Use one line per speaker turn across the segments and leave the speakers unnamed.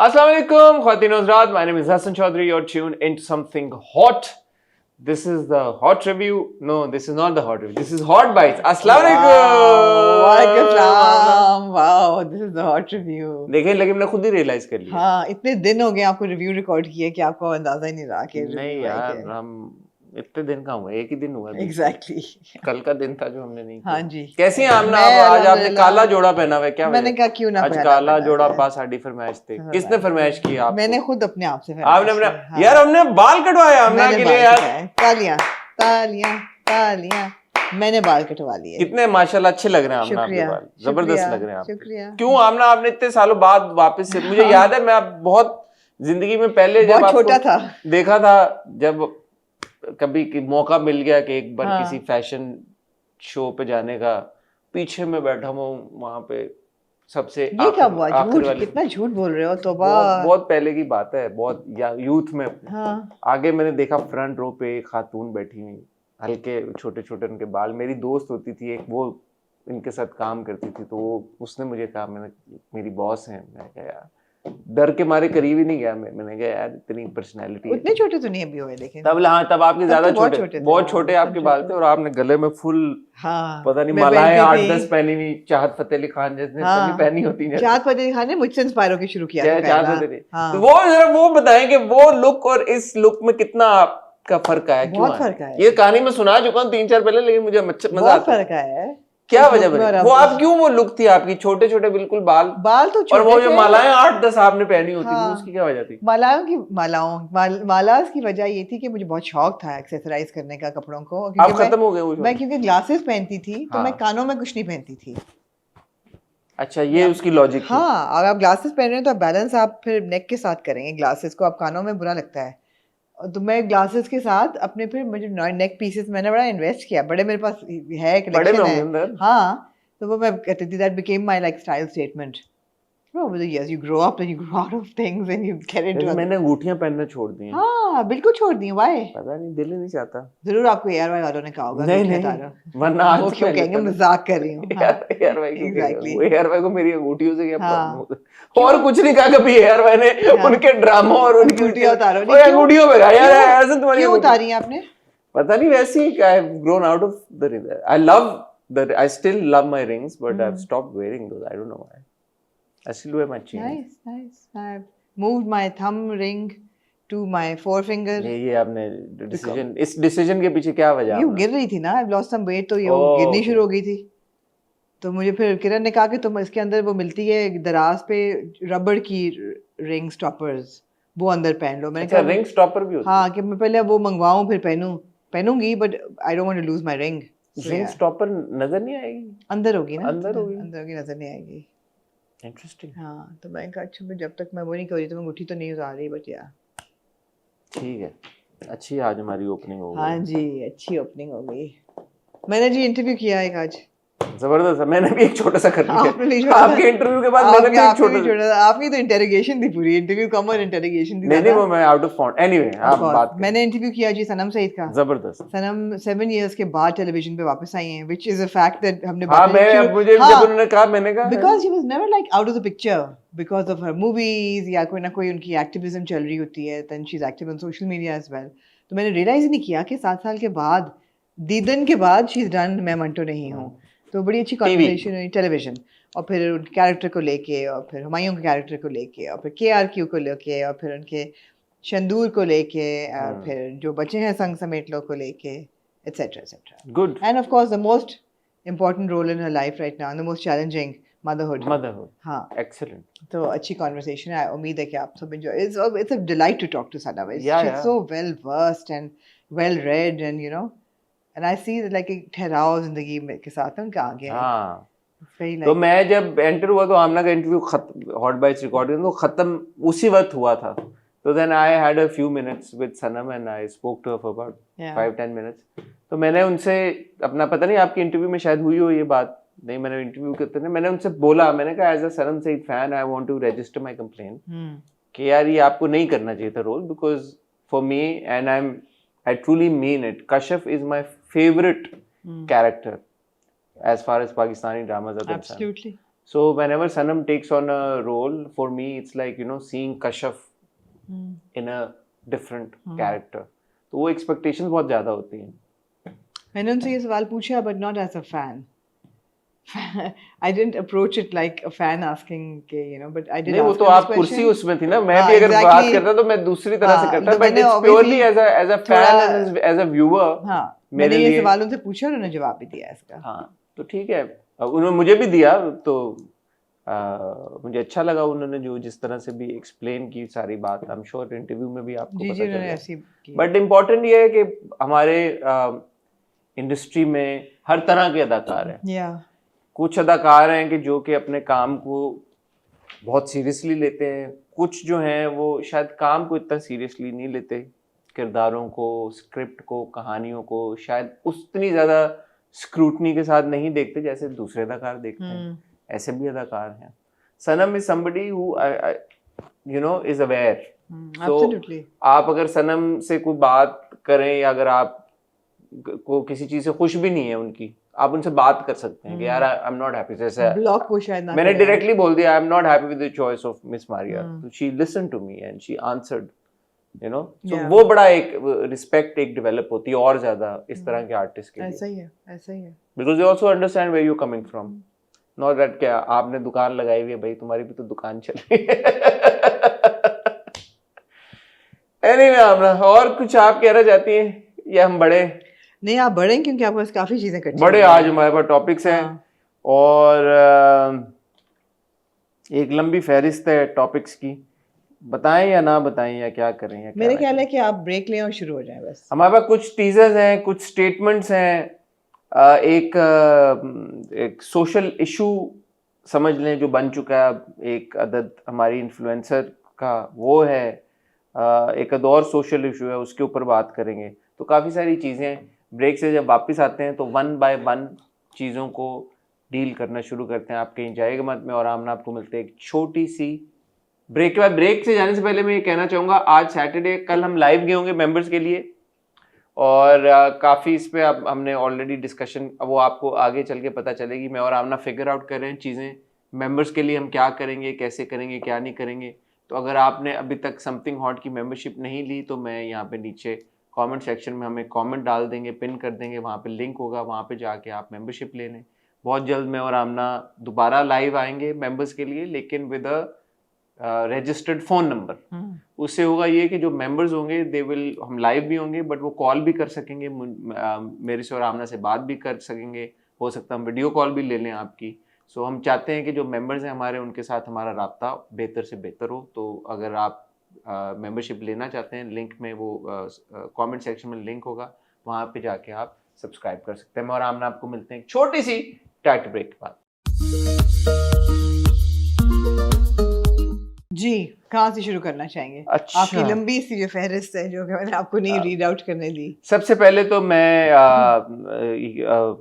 Assalamu alaikum, Khwateen Hazrat. My name is Hassan Chaudhary. You're tuned into something hot. This is the hot review. No, this is not the hot review. This is Hot Bites. Assalamu alaikum.
वालेकुम। Wow, this is the hot review.
देखें, लेकिन मैंने खुद ही realise कर लिया।
हाँ, इतने दिन हो गए आपको रिव्यू रिकॉर्ड किए कि आपको अंदाजा ही नहीं रहा कि
नहीं यार, हम इतने दिन का हुआ, एक ही दिन हुआ।
एग्जैक्टली
कल का दिन था जो हमने नहीं किया।
हाँ जी।
कैसी हैं आमना? आज आपने काला जोड़ा पहना हुआ है, क्या
मैंने कहा क्यों ना
आज काला जोड़ा पास साड़ी फरमाइश थे। किसने फरमाइश की आपको?
मैंने खुद अपने आप से
आपने अपने यार हमने बाल कटवाया आमना के लिए यार।
तालियां तालियां तालियां, मैंने बाल कटवा लिए।
कितने माशाल्लाह अच्छे लग रहे हैं आमना आपके बाल, जबरदस्त लग रहे हैं आप।
शुक्रिया।
क्यों आमना, आपने इतने सालों बाद वापस से, मुझे याद है मैं आप बहुत जिंदगी में पहले जब
बहुत छोटा था
देखा था, जब कभी मौका मिल गया कि एक बार किसी फैशन शो पे जाने का, पीछे में बैठा हूँ वहां पे सबसे।
ये क्या हुआ? झूठ, कितना झूठ बोल रहे हो। तौबा,
बहुत पहले की बात है, बहुत यूथ में।
हाँ।
आगे मैंने देखा फ्रंट रो पे एक खातून बैठी हुई, हल्के छोटे छोटे उनके बाल। मेरी दोस्त होती थी एक, वो इनके साथ काम करती थी, तो उसने मुझे कहा, मैंने मेरी बॉस है, मैंने कहा यार, डर के मारे करीब ही नहीं गया। मैंने कहा यार इतनी पर्सनैलिटी।
उतने छोटे तो नहीं अभी हुए, लेकिन
तब तब आपके ज्यादा छोटे, बहुत छोटे आपके बाल थे, और आपने गले में फुल पता नहीं मालाएं 8-10 पहनी हुई, चाहत फतेह अली खान जैसे पहनी होती है।
चाहत फतेह अली खान ने मुझसे इंस्पायर होकर शुरू किया था
चाहत फतेह। तो वो जरा वो बताएं कि वो लुक और इस लुक में कितना आपका फर्क आया?
बहुत फर्क आया।
ये कहानी मैं सुना चुका हूँ 3-4 पहले, लेकिन मुझे मजा आता है।
फर्क आया है।
क्या वजह बनी? वो आप क्यों, वो लुक थी आपकी, छोटे छोटे बिल्कुल बाल
तो छोटे,
और वो जो मालाएं 8-10 आपने पहनी होती थी, उसकी क्या वजह थी?
मालास की वजह ये थी कि मुझे बहुत शौक था एक्सेसराइज करने का कपड़ों को।
अब खत्म हो गए वो?
मैं क्योंकि ग्लासेस पहनती थी, तो मैं कानों में कुछ नहीं पहनती थी।
अच्छा, ये उसकी लॉजिक थी।
हाँ, अगर आप ग्लासेस पहन रहे हैं तो आप बैलेंस आप फिर नेक के साथ करेंगे, ग्लासेस को आप कानों में बुरा लगता है। तो मैं ग्लासेस के साथ अपने फिर मुझे नेक पीसेस मैंने बड़ा इन्वेस्ट किया, बड़े मेरे पास है, कलेक्शन है। हाँ, तो वो मैं कहती थी, that became my like style statement. Over the years, you grow up and you grow out of things and you get into.
मैंने अंगूठियां पहनना छोड़ दी हैं।
हाँ, बिल्कुल छोड़ दी हैं। Why?
पता नहीं, दिल ही नहीं चाहता।
जरूर आपको ARY वालों ने कहा होगा।
नहीं, वरना आज
वो क्यों कहेंगे, मजाक कर रही हूँ।
ARY Exactly. ARY को मेरी अंगूठियों से क्या प्रॉब्लम होता? और कुछ नहीं कहा कभी ARY ने, उनके ड्रामा और उनकी
अंगूठियां उतारो।
अंगूठियों पे यार ऐसे तुम्हारी
क्यों उतारी आपने?
पता नहीं, वैसे ही I have grown out of the ring. I still love my rings, but I've stopped wearing those. I don't know why. I still wear my chain.
Nice. I've moved my thumb ring to my forefinger.
ये आपने decision, इस decision के पीछे क्या वजह?
ये गिर रही थी ना, I've lost some weight, तो ये गिरनी शुरू हो गई थी। तो मुझे फिर किरण ने कहा कि तुम इसके अंदर वो मिलती है दराज पे रबड़ की रिंग स्टॉपर्स, वो अंदर पहन लो। मैंने कहा
रिंग स्टॉपर भी होता है?
हाँ, कि मैं पहले वो मंगवाऊं फिर पहनूंगी, but I don't want to lose my ring.
Ring stopper नजर नहीं आएगी?
अंदर होगी ना,
अंदर होगी,
नजर नहीं आएगी।
इंटरेस्टिंग।
हाँ, तो मैं कहा अच्छा, जब तक मैं वो नहीं कर रही तो मैं अंगूठी तो नहीं उतार रही, बट यार
ठीक है। अच्छी आज हमारी ओपनिंग हो गई।
हाँ जी, अच्छी ओपनिंग हो गई। मैंने जी इंटरव्यू किया एक आज,
जबरदस्त। मैंने भी एक छोटा सा कर लिया।
आपके
इंटरव्यू के बाद मैंने भी एक छोटा सा।
आपकी तो इंटरोगेशन थी पूरी, इंटरव्यू कम और इंटरोगेशन थी।
नहीं, वो मैं आउट ऑफ फॉन्ट। एनीवे, आप बात करें।
मैंने इंटरव्यू किया जी सनम सईद का।
जबरदस्त।
सनम 7 इयर्स के बाद टेलीविजन पे वापस आई हैं, which is a fact that हमने
मुझे जब उन्होंने कहा, मैंने कहा
because she was never like out of the picture because of her movies, या कोई ना कोई उनकी एक्टिविज्म चल रही होती है, then she's active on social media as well। तो मैंने रियलाइज ही नहीं किया कि 7 साल के बाद, दीदन के बाद she's done मैं मंटो नहीं हूँ। तो बड़ी अच्छी कॉन्वर्सेशन हुई टेलीविजन, और फिर उनके कैरेक्टर को लेके, और फिर हुमायूं के कैरेक्टर को लेके, और फिर KRQ को लेके, और फिर उनके शंदूर को लेके, और फिर जो बच्चे हैं संग समेट लो को लेके, etcetera.
Good.
And of course the most important role in her life right now, the most challenging, motherhood. हाँ,
एक्सीलेंट।
तो अच्छी कॉन्वर्सेशन है, उम्मीद है कि आप सब enjoy. It's a delight to talk to Sanam. She is so well versed and well read, and you know, and I see that like एक ठहराव जिंदगी में के साथ उनका आगे है।
तो मैं जब एंटर हुआ तो आमना का इंटरव्यू हॉट बाइट्स रिकॉर्ड तो खत्म उसी वक्त हुआ था। तो then I had a few minutes with Sanam and I spoke to her for about 5-10 minutes। तो मैंने उनसे अपना, पता नहीं आपकी इंटरव्यू में शायद हुई हो ये बात, नहीं मैंने इंटरव्यू करते थे, मैंने उनसे बोला, मैंने कहा as a Sanam Saeed fan I want to register my complaint कि यार ये आपको नहीं करना चाहिए था role, because for me and I truly mean it, Kashif is my favorite character as far as Pakistani dramas are concerned.
Absolutely.
So whenever Sanam takes on a role, for me it's like, you know, seeing Kashaf in a different character. तो वो expectations बहुत ज़्यादा होती हैं.
मैंने उनसे ये सवाल पूछा, but not as a fan. I didn't approach it like a fan asking के, you know, but I did
नहीं, वो
ask
तो
her this
आप कुर्सी
question.
उसमें थी ना, मैं भी अगर
exactly.
बात करता तो मैं दूसरी तरह से करता,
तो
but
मैंने
it's purely
obviously
as a fan and as a viewer.
हाँ,
मेरे
मैंने ये
लिए
सवाल उनसे पूछा और उन्होंने जवाब भी दिया इसका.
हाँ, तो ठीक है, उन्होंने मुझे भी दिया, तो मुझे अच्छा लगा उन्होंने जो जिस तरह से भी एक्सप्लेन की सारी बात. आई एम श्योर इंटरव्यू में भी आपको
जी
पता
जी उन्होंने
चलेगा.
ऐसी की.
बट इम्पोर्टेंट ये है कि हमारे इंडस्ट्री में हर तरह के अदाकार हैं.
या
कुछ अदाकार हैं कि जो कि अपने काम को बहुत सीरियसली लेते हैं, कुछ जो हैं वो शायद काम को इतना सीरियसली नहीं लेते, किरदारों को, स्क्रिप्ट को, कहानियों को शायद उतनी ज़्यादा स्क्रूटनी के साथ नहीं देखते जैसे दूसरे अदाकार देखते हैं. ऐसे भी अदाकार हैं. Sanam is somebody who you know is aware.
Absolutely.
आप अगर सनम से कोई बात करें या अगर आप को किसी चीज से खुश भी नहीं है उनकी, आप उनसे बात कर सकते हैं कि यार आई एम नॉट हैप्पी. जैसे
ब्लॉक को शायद ना
मैंने
करें.
डायरेक्टली बोल दिया I am not happy with the choice of miss Maria, तो she listen to me and she answered, you know. So वो बड़ा एक रिस्पेक्ट एक डेवलप होती है और ज्यादा इस तरह के आर्टिस्ट के लिए.
ऐसा ही है, ऐसा ही है.
Because they also understand where you coming from. Not that क्या आपने दुकान लगाई हुई है भाई, तुम्हारी भी तो दुकान चल रही है. एनीवे आमना, और कुछ आप कहना चाहती हैं या हम बड़े?
नहीं, आप बड़े हैं क्योंकि आपके पास काफी चीजें कच्ची
बड़े
हैं.
आज हमारे पास टॉपिक्स हैं.
हाँ.
और एक लंबी फहरिस्त है टॉपिक्स की. बताएं या ना बताएं या क्या करें या
मेरे
क्या
ख्याल है कि आप ब्रेक लें और शुरू हो जाएं बस.
हमारे पास कुछ टीजर्स हैं, कुछ स्टेटमेंट्स हैं, एक सोशल इशू समझ लें जो बन चुका है एक अदद हमारी इन्फ्लुएंसर का, वो है एक और सोशल इशू है, उसके ऊपर बात करेंगे. तो काफ़ी सारी चीज़ें. ब्रेक से जब वापस आते हैं तो 1 बाय 1 चीज़ों को डील करना शुरू करते हैं. आप कहीं जाएगा मत में और आमना आपको मिलते हैं एक छोटी सी ब्रेक के बाद. ब्रेक से जाने से पहले मैं ये कहना चाहूँगा, आज सैटरडे, कल हम लाइव गए होंगे मेंबर्स के लिए, और काफ़ी इस पे अब हमने ऑलरेडी डिस्कशन, वो आपको आगे चल के पता चलेगी. मैं और आमना फिगर आउट कर रहे हैं चीज़ें मेंबर्स के लिए, हम क्या करेंगे, कैसे करेंगे, क्या नहीं करेंगे. तो अगर आपने अभी तक समथिंग हॉट की मेंबरशिप नहीं ली तो मैं यहाँ पे नीचे कमेंट सेक्शन में हमें कमेंट डाल देंगे, पिन कर देंगे, वहाँ पे लिंक होगा, वहाँ पे जाके आप मेंबरशिप ले लें. बहुत जल्द मैं और आमना दोबारा लाइव आएंगे मेंबर्स के लिए, लेकिन with a registered phone number. उससे होगा ये कि जो मेंबर्स होंगे दे विल, हम लाइव भी होंगे बट वो कॉल भी कर सकेंगे, मेरे से और आमना से बात भी कर सकेंगे, हो सकता है हम वीडियो कॉल भी ले लें आपकी. सो हम चाहते हैं कि जो मेंबर्स हैं हमारे, उनके साथ हमारा राब्ता बेहतर से बेहतर हो. तो अगर आप मेंबरशिप लेना चाहते हैं, लिंक में वो कमेंट सेक्शन में लिंक होगा, वहाँ पे जाके आप सब्सक्राइब कर सकते हैं. मैं और आमना आपको मिलते हैं एक छोटी सी टाइट ब्रेक के बाद. जी,
कहाँ से शुरू करना चाहेंगे?
अच्छा,
आपकी लंबी सी जो फहरिस्त है जो कि मैंने आपको नहीं रीड आउट करने दी.
सबसे पहले तो मैं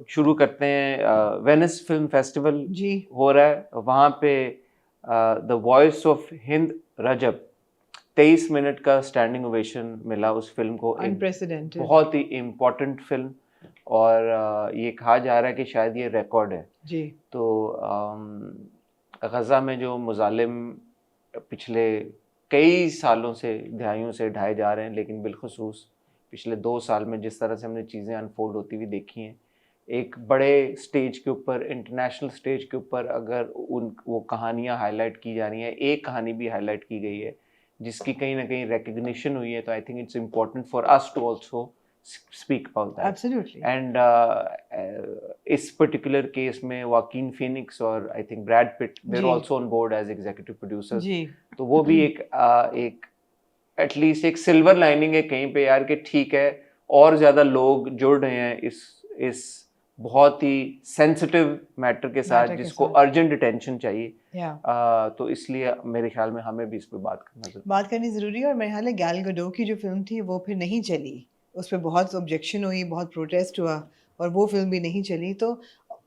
शुरू करते हैं, वेनिस फिल्म फेस्टिवल
जी
हो रहा है, वहाँ पे the voice of Hind Rajab 23 minute का स्टैंडिंग ओवेशन मिला उस फिल्म को.
अनप्रेसिडेंटेड,
बहुत ही इम्पोर्टेंट फिल्म, और ये कहा जा रहा है कि शायद ये रिकॉर्ड है
जी.
तो गज़ा में जो मुजालिम पिछले कई सालों से, दहाइयों से ढाए जा रहे हैं, लेकिन बिलखुसूस पिछले 2 साल में जिस तरह से हमने चीज़ें अनफोल्ड होती हुई देखी हैं, एक बड़े स्टेज के ऊपर, इंटरनेशनल स्टेज के ऊपर अगर वो कहानियाँ हाईलाइट की जा रही हैं, एक कहानी भी हाईलाइट की गई है जिसकी कहीं ना कहीं रिकग्निशन हुई है, तो I think it's important for us to also speak about that.
Absolutely.
And इस particular case में वाकिन फिनिक्स और I think Brad Pitt, they're also on board as executive producers.
जी.
तो वो भी एक एटलीस्ट एक सिल्वर लाइनिंग है कहीं पे यार, कि ठीक है और ज़्यादा लोग जुड़ रहे हैं इस बहुत ही सेंसिटिव मैटर के साथ जिसको अर्जेंट अटेंशन चाहिए. तो इसलिए मेरे ख्याल में हमें भी इस पर बात करनी ज़रूरी
है. और मेरे ख्याल है गैल गडोट की जो फिल्म थी वो फिर नहीं चली, उस पर बहुत ऑब्जेक्शन हुई, बहुत प्रोटेस्ट हुआ और वो फिल्म भी नहीं चली. तो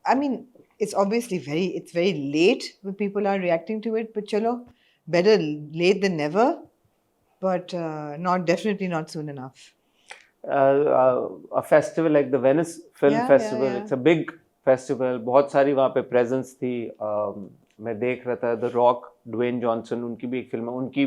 I mean it's obviously it's very late when people are reacting to it, but चलो, better late than never, but not definitely not soon enough.
A festival like the Venice Film Festival, it's a big festival. बहुत सारी वहाँ पे presence थी मैं देख रहा था द रॉक, ड्वेन जॉनसन, उनकी भी एक फिल्म है, उनकी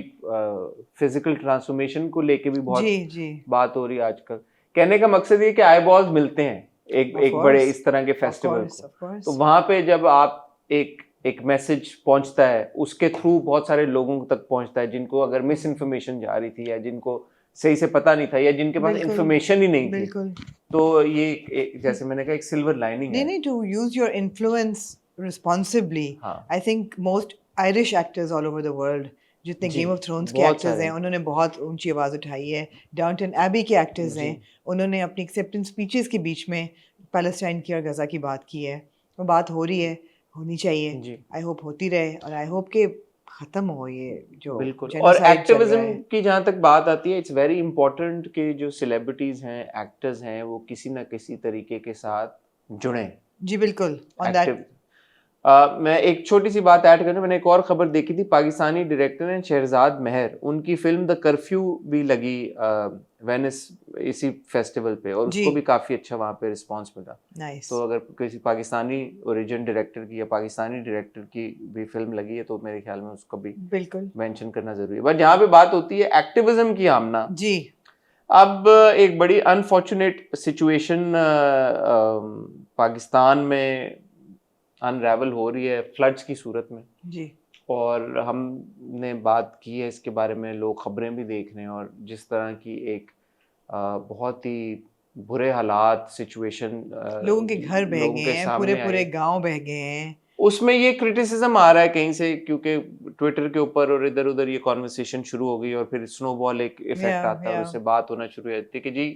फिजिकल ट्रांसफॉर्मेशन को लेके भी बहुत
जी
बात हो रही है आजकल। कहने का मकसद ये कि आई बॉल्स मिलते हैं एक बड़े इस तरह के फेस्टिवल को, तो वहां पे जब आप एक मैसेज पहुंचता है, उसके थ्रू बहुत सारे लोगों तक पहुंचता है जिनको अगर मिस इन्फॉर्मेशन जा रही थी या जिनको सही से पता नहीं था या जिनके पास इन्फॉर्मेशन ही नहीं थी, तो ये जैसे मैंने कहा एक सिल्वर लाइनिंग है।
नहीं, to use your influence responsibly. I think most Irish actors all over the world, जितने गेम ऑफ थ्रोन्स के एक्टर्स हैं, उन्होंने बहुत ऊंची आवाज़ उठाई है। डाउनटन एबी के एक्टर्स हैं, उन्होंने अपनी एक्सेप्टेंस स्पीचेस के बीच में पैलेस्टाइन की और गज़ा की बात की है। वो बात हो रही है, होनी चाहिए, आई होप होती रहे, और आई होप के खत्म हो ये जो
बिल्कुल। और एक्टिविज्म की जहाँ तक बात आती है, इट्स वेरी इंपॉर्टेंट कि जो सेलिब्रिटीज हैं, एक्टर्स हैं, वो किसी ना किसी तरीके के साथ जुड़ें।
जी बिल्कुल। ऑन दैट
मैं एक छोटी सी बात ऐड करूँ, मैंने एक और खबर देखी थी, पाकिस्तानी डायरेक्टर हैं शहरजाद महर, उनकी फिल्म द कर्फ्यू भी लगी वेनिस इसी फेस्टिवल पे, और उसको भी काफी अच्छा वहाँ पे रिस्पांस मिला। तो अगर किसी पाकिस्तानी ओरिजिन डायरेक्टर की या पाकिस्तानी डायरेक्टर की भी फिल्म लगी है तो मेरे ख्याल में उसको भी बिल्कुल मेंशन करना जरूरी है। बट जहाँ पे बात होती है एक्टिविज्म की, आमना जी, अब एक बड़ी अनफॉर्चुनेट सिचुएशन पाकिस्तान में अनरेवल हो रही है फ्लड्स की सूरत में जी, और हमने बात की है इसके बारे में, लोग खबरें भी देख रहे हैं, और जिस तरह की एक बहुत ही बुरे हालात सिचुएशन,
लोगों के घर बह गए हैं, पूरे गांव बह गए हैं, उसमें
ये क्रिटिसिज्म आ रहा है कहीं से, क्योंकि ट्विटर के ऊपर और इधर उधर ये कॉन्वर्सेशन शुरू हो गई और फिर स्नोबॉल एक इफेक्ट आता है, उससे बात होना शुरू हो जाती है कि जी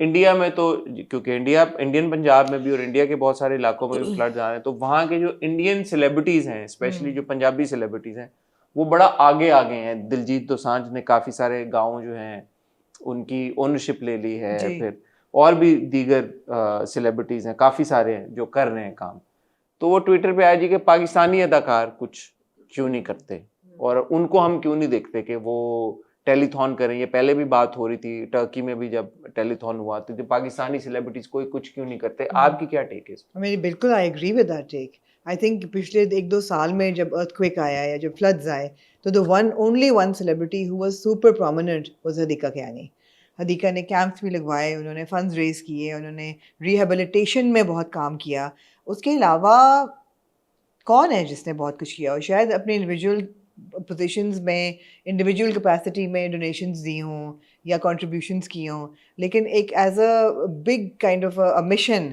इंडिया में तो, क्योंकि इंडियन पंजाब में भी और इंडिया के बहुत सारे इलाकों में भी फ्लड्स आ रहे हैं, तो वहाँ के जो इंडियन सेलिब्रिटीज हैं, स्पेशली जो पंजाबी सेलिब्रिटीज हैं, वो बड़ा आगे आ गए हैं। दिलजीत दोसांझ ने काफी सारे गाँव जो हैं उनकी ओनरशिप ले ली है, फिर और भी दीगर सेलिब्रिटीज हैं, काफी सारे हैं जो कर रहे हैं काम। तो वो ट्विटर पे आया जी कि पाकिस्तानी अदाकार कुछ क्यों नहीं करते और उनको हम क्यों नहीं देखते कि वो टेलीथॉन करें। ये पहले भी बात हो रही थी, टर्की में भी जब टेलीथॉन हुआ तो पाकिस्तानी सेलिब्रिटीज कोई कुछ क्यों नहीं करते। आपकी क्या टेक है?
मेरी बिल्कुल I agree with that take. I think पिछले 1-2 साल में जब अर्थक्वेक आया या जब फ्लड्स आए, तो the only one celebrity who was super prominent was Hadiqa Kiani. Hadiqa ने कैंप्स भी लगवाए, उन्होंने फंड्स रेज किए, उन्होंने रिहेबिलिटेशन में बहुत काम किया। उसके अलावा कौन है जिसने बहुत कुछ किया, और शायद अपने इंडिविजुअल पोजीशंस में, इंडिविजुअल कैपेसिटी में डोनेशंस दी हों या कंट्रीब्यूशंस की हों, लेकिन एक as a big kind of a mission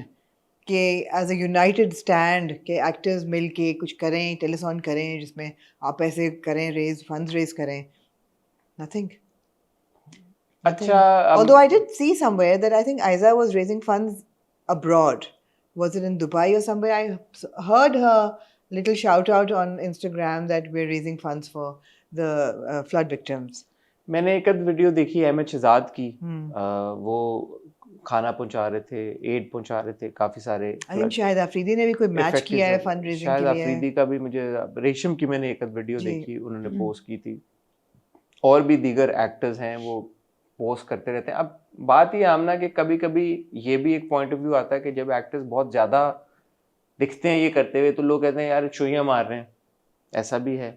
कि एज अ यूनाइटेड स्टैंड के एक्टर्स मिल के कुछ करें, टेलीथॉन करें जिसमें आप पैसे करें, फंड्स रेज करें, नथिंग।
अच्छा,
although I did see somewhere that I think Aiza was raising funds abroad. Was it in Dubai or somewhere? I heard her little shout out on Instagram that we're raising funds for the flood victims.
मैंने एक video देखी MH Shahzad की, वो खाना पहुंचा रहे थे, add पहुंचा रहे थे काफी सारे।
आई थिंक शायद अफरीदी ने भी कोई मैच किया है फंड रेजिंग के लिए।
शायद अफरीदी का भी, मुझे रेशम की मैंने एक वीडियो देखी, उन्होंने पोस्ट की थी, और भी दीगर एक्टर्स हैं वो पोस्ट करते रहते हैं। अब बात ये आमना कि कभी कभी ये भी एक पॉइंट ऑफ व्यू आता है कि जब एक्टर्स बहुत ज़्यादा दिखते हैं ये करते हुए, तो लोग कहते हैं यार चुइयाँ मार रहे हैं। ऐसा भी है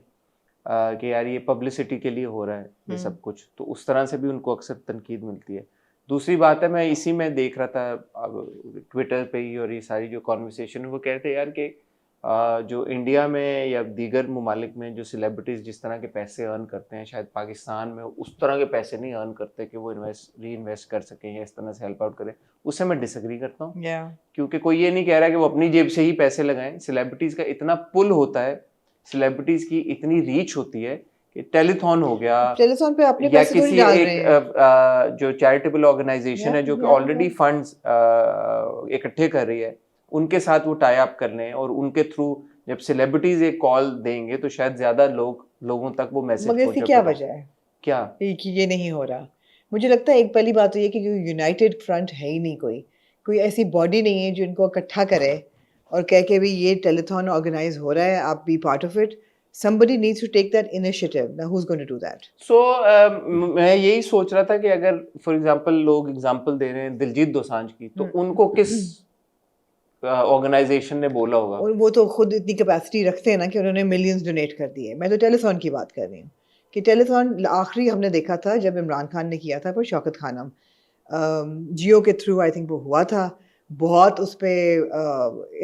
कि यार ये पब्लिसिटी के लिए हो रहा है ये सब कुछ, तो उस तरह से भी उनको अक्सर तनकीद मिलती है। दूसरी बात है, मैं इसी में देख रहा था अब ट्विटर पे ही, और ये सारी जो कॉन्वर्सेशन है वो कहते हैं यार कि जो इंडिया में या दीगर ममालिक में जो सेलिब्रिटीज़ जिस तरह के पैसे अर्न करते हैं, शायद पाकिस्तान में उस तरह के पैसे नहीं अर्न करते कि वो री इन्वेस्ट कर सकें या इस तरह से हेल्प आउट करें। उससे मैं डिसएग्री करता हूँ, क्योंकि कोई ये नहीं कह रहा कि वो अपनी जेब से ही पैसे लगाएं। सेलिब्रिटीज़ का इतना पुल होता है, सेलिब्रिटीज़ की इतनी रीच होती है कि टेलीथॉन हो गया,
टेलीथॉन पे अपने
या किसी एक जो चैरिटेबल ऑर्गेनाइजेशन है जो कि ऑलरेडी फंड्स इकट्ठे कर रही है, उनके साथ वो टाई अप कर लें, और उनके थ्रू जब सेलिब्रिटीज एक कॉल देंगे तो शायद ज्यादा लोगों तक वो मैसेज
पहुंचे। क्या वजह है
क्या
कि ये नहीं हो रहा? मुझे लगता है एक पहली बात तो ये कि यूनाइटेड फ्रंट है ही नहीं, कोई ऐसी बॉडी नहीं है जो इनको इकट्ठा करे और कह के भी ये टेलीथॉन ऑर्गेनाइज हो रहा है, आप be part of it. Somebody needs to take that initiative. Now who's going to do that?
So मैं यही सोच रहा था कि अगर फॉर एग्जांपल लोग एग्जांपल दे रहे हैं दिलजीत दोसांझ की, तो उनको किस ऑर्गेनाइजेशन ने बोला होगा।
और वो तो खुद इतनी कैपेसिटी रखते हैं ना कि उन्होंने मिलियंस डोनेट कर दिए। मैं तो टेलीथॉन की बात कर रही हूँ कि टेलीथॉन आखिरी हमने देखा था जब इमरान खान ने किया था पर शौकत खानम जियो के थ्रू आई थिंक वो हुआ था। बहुत उस पे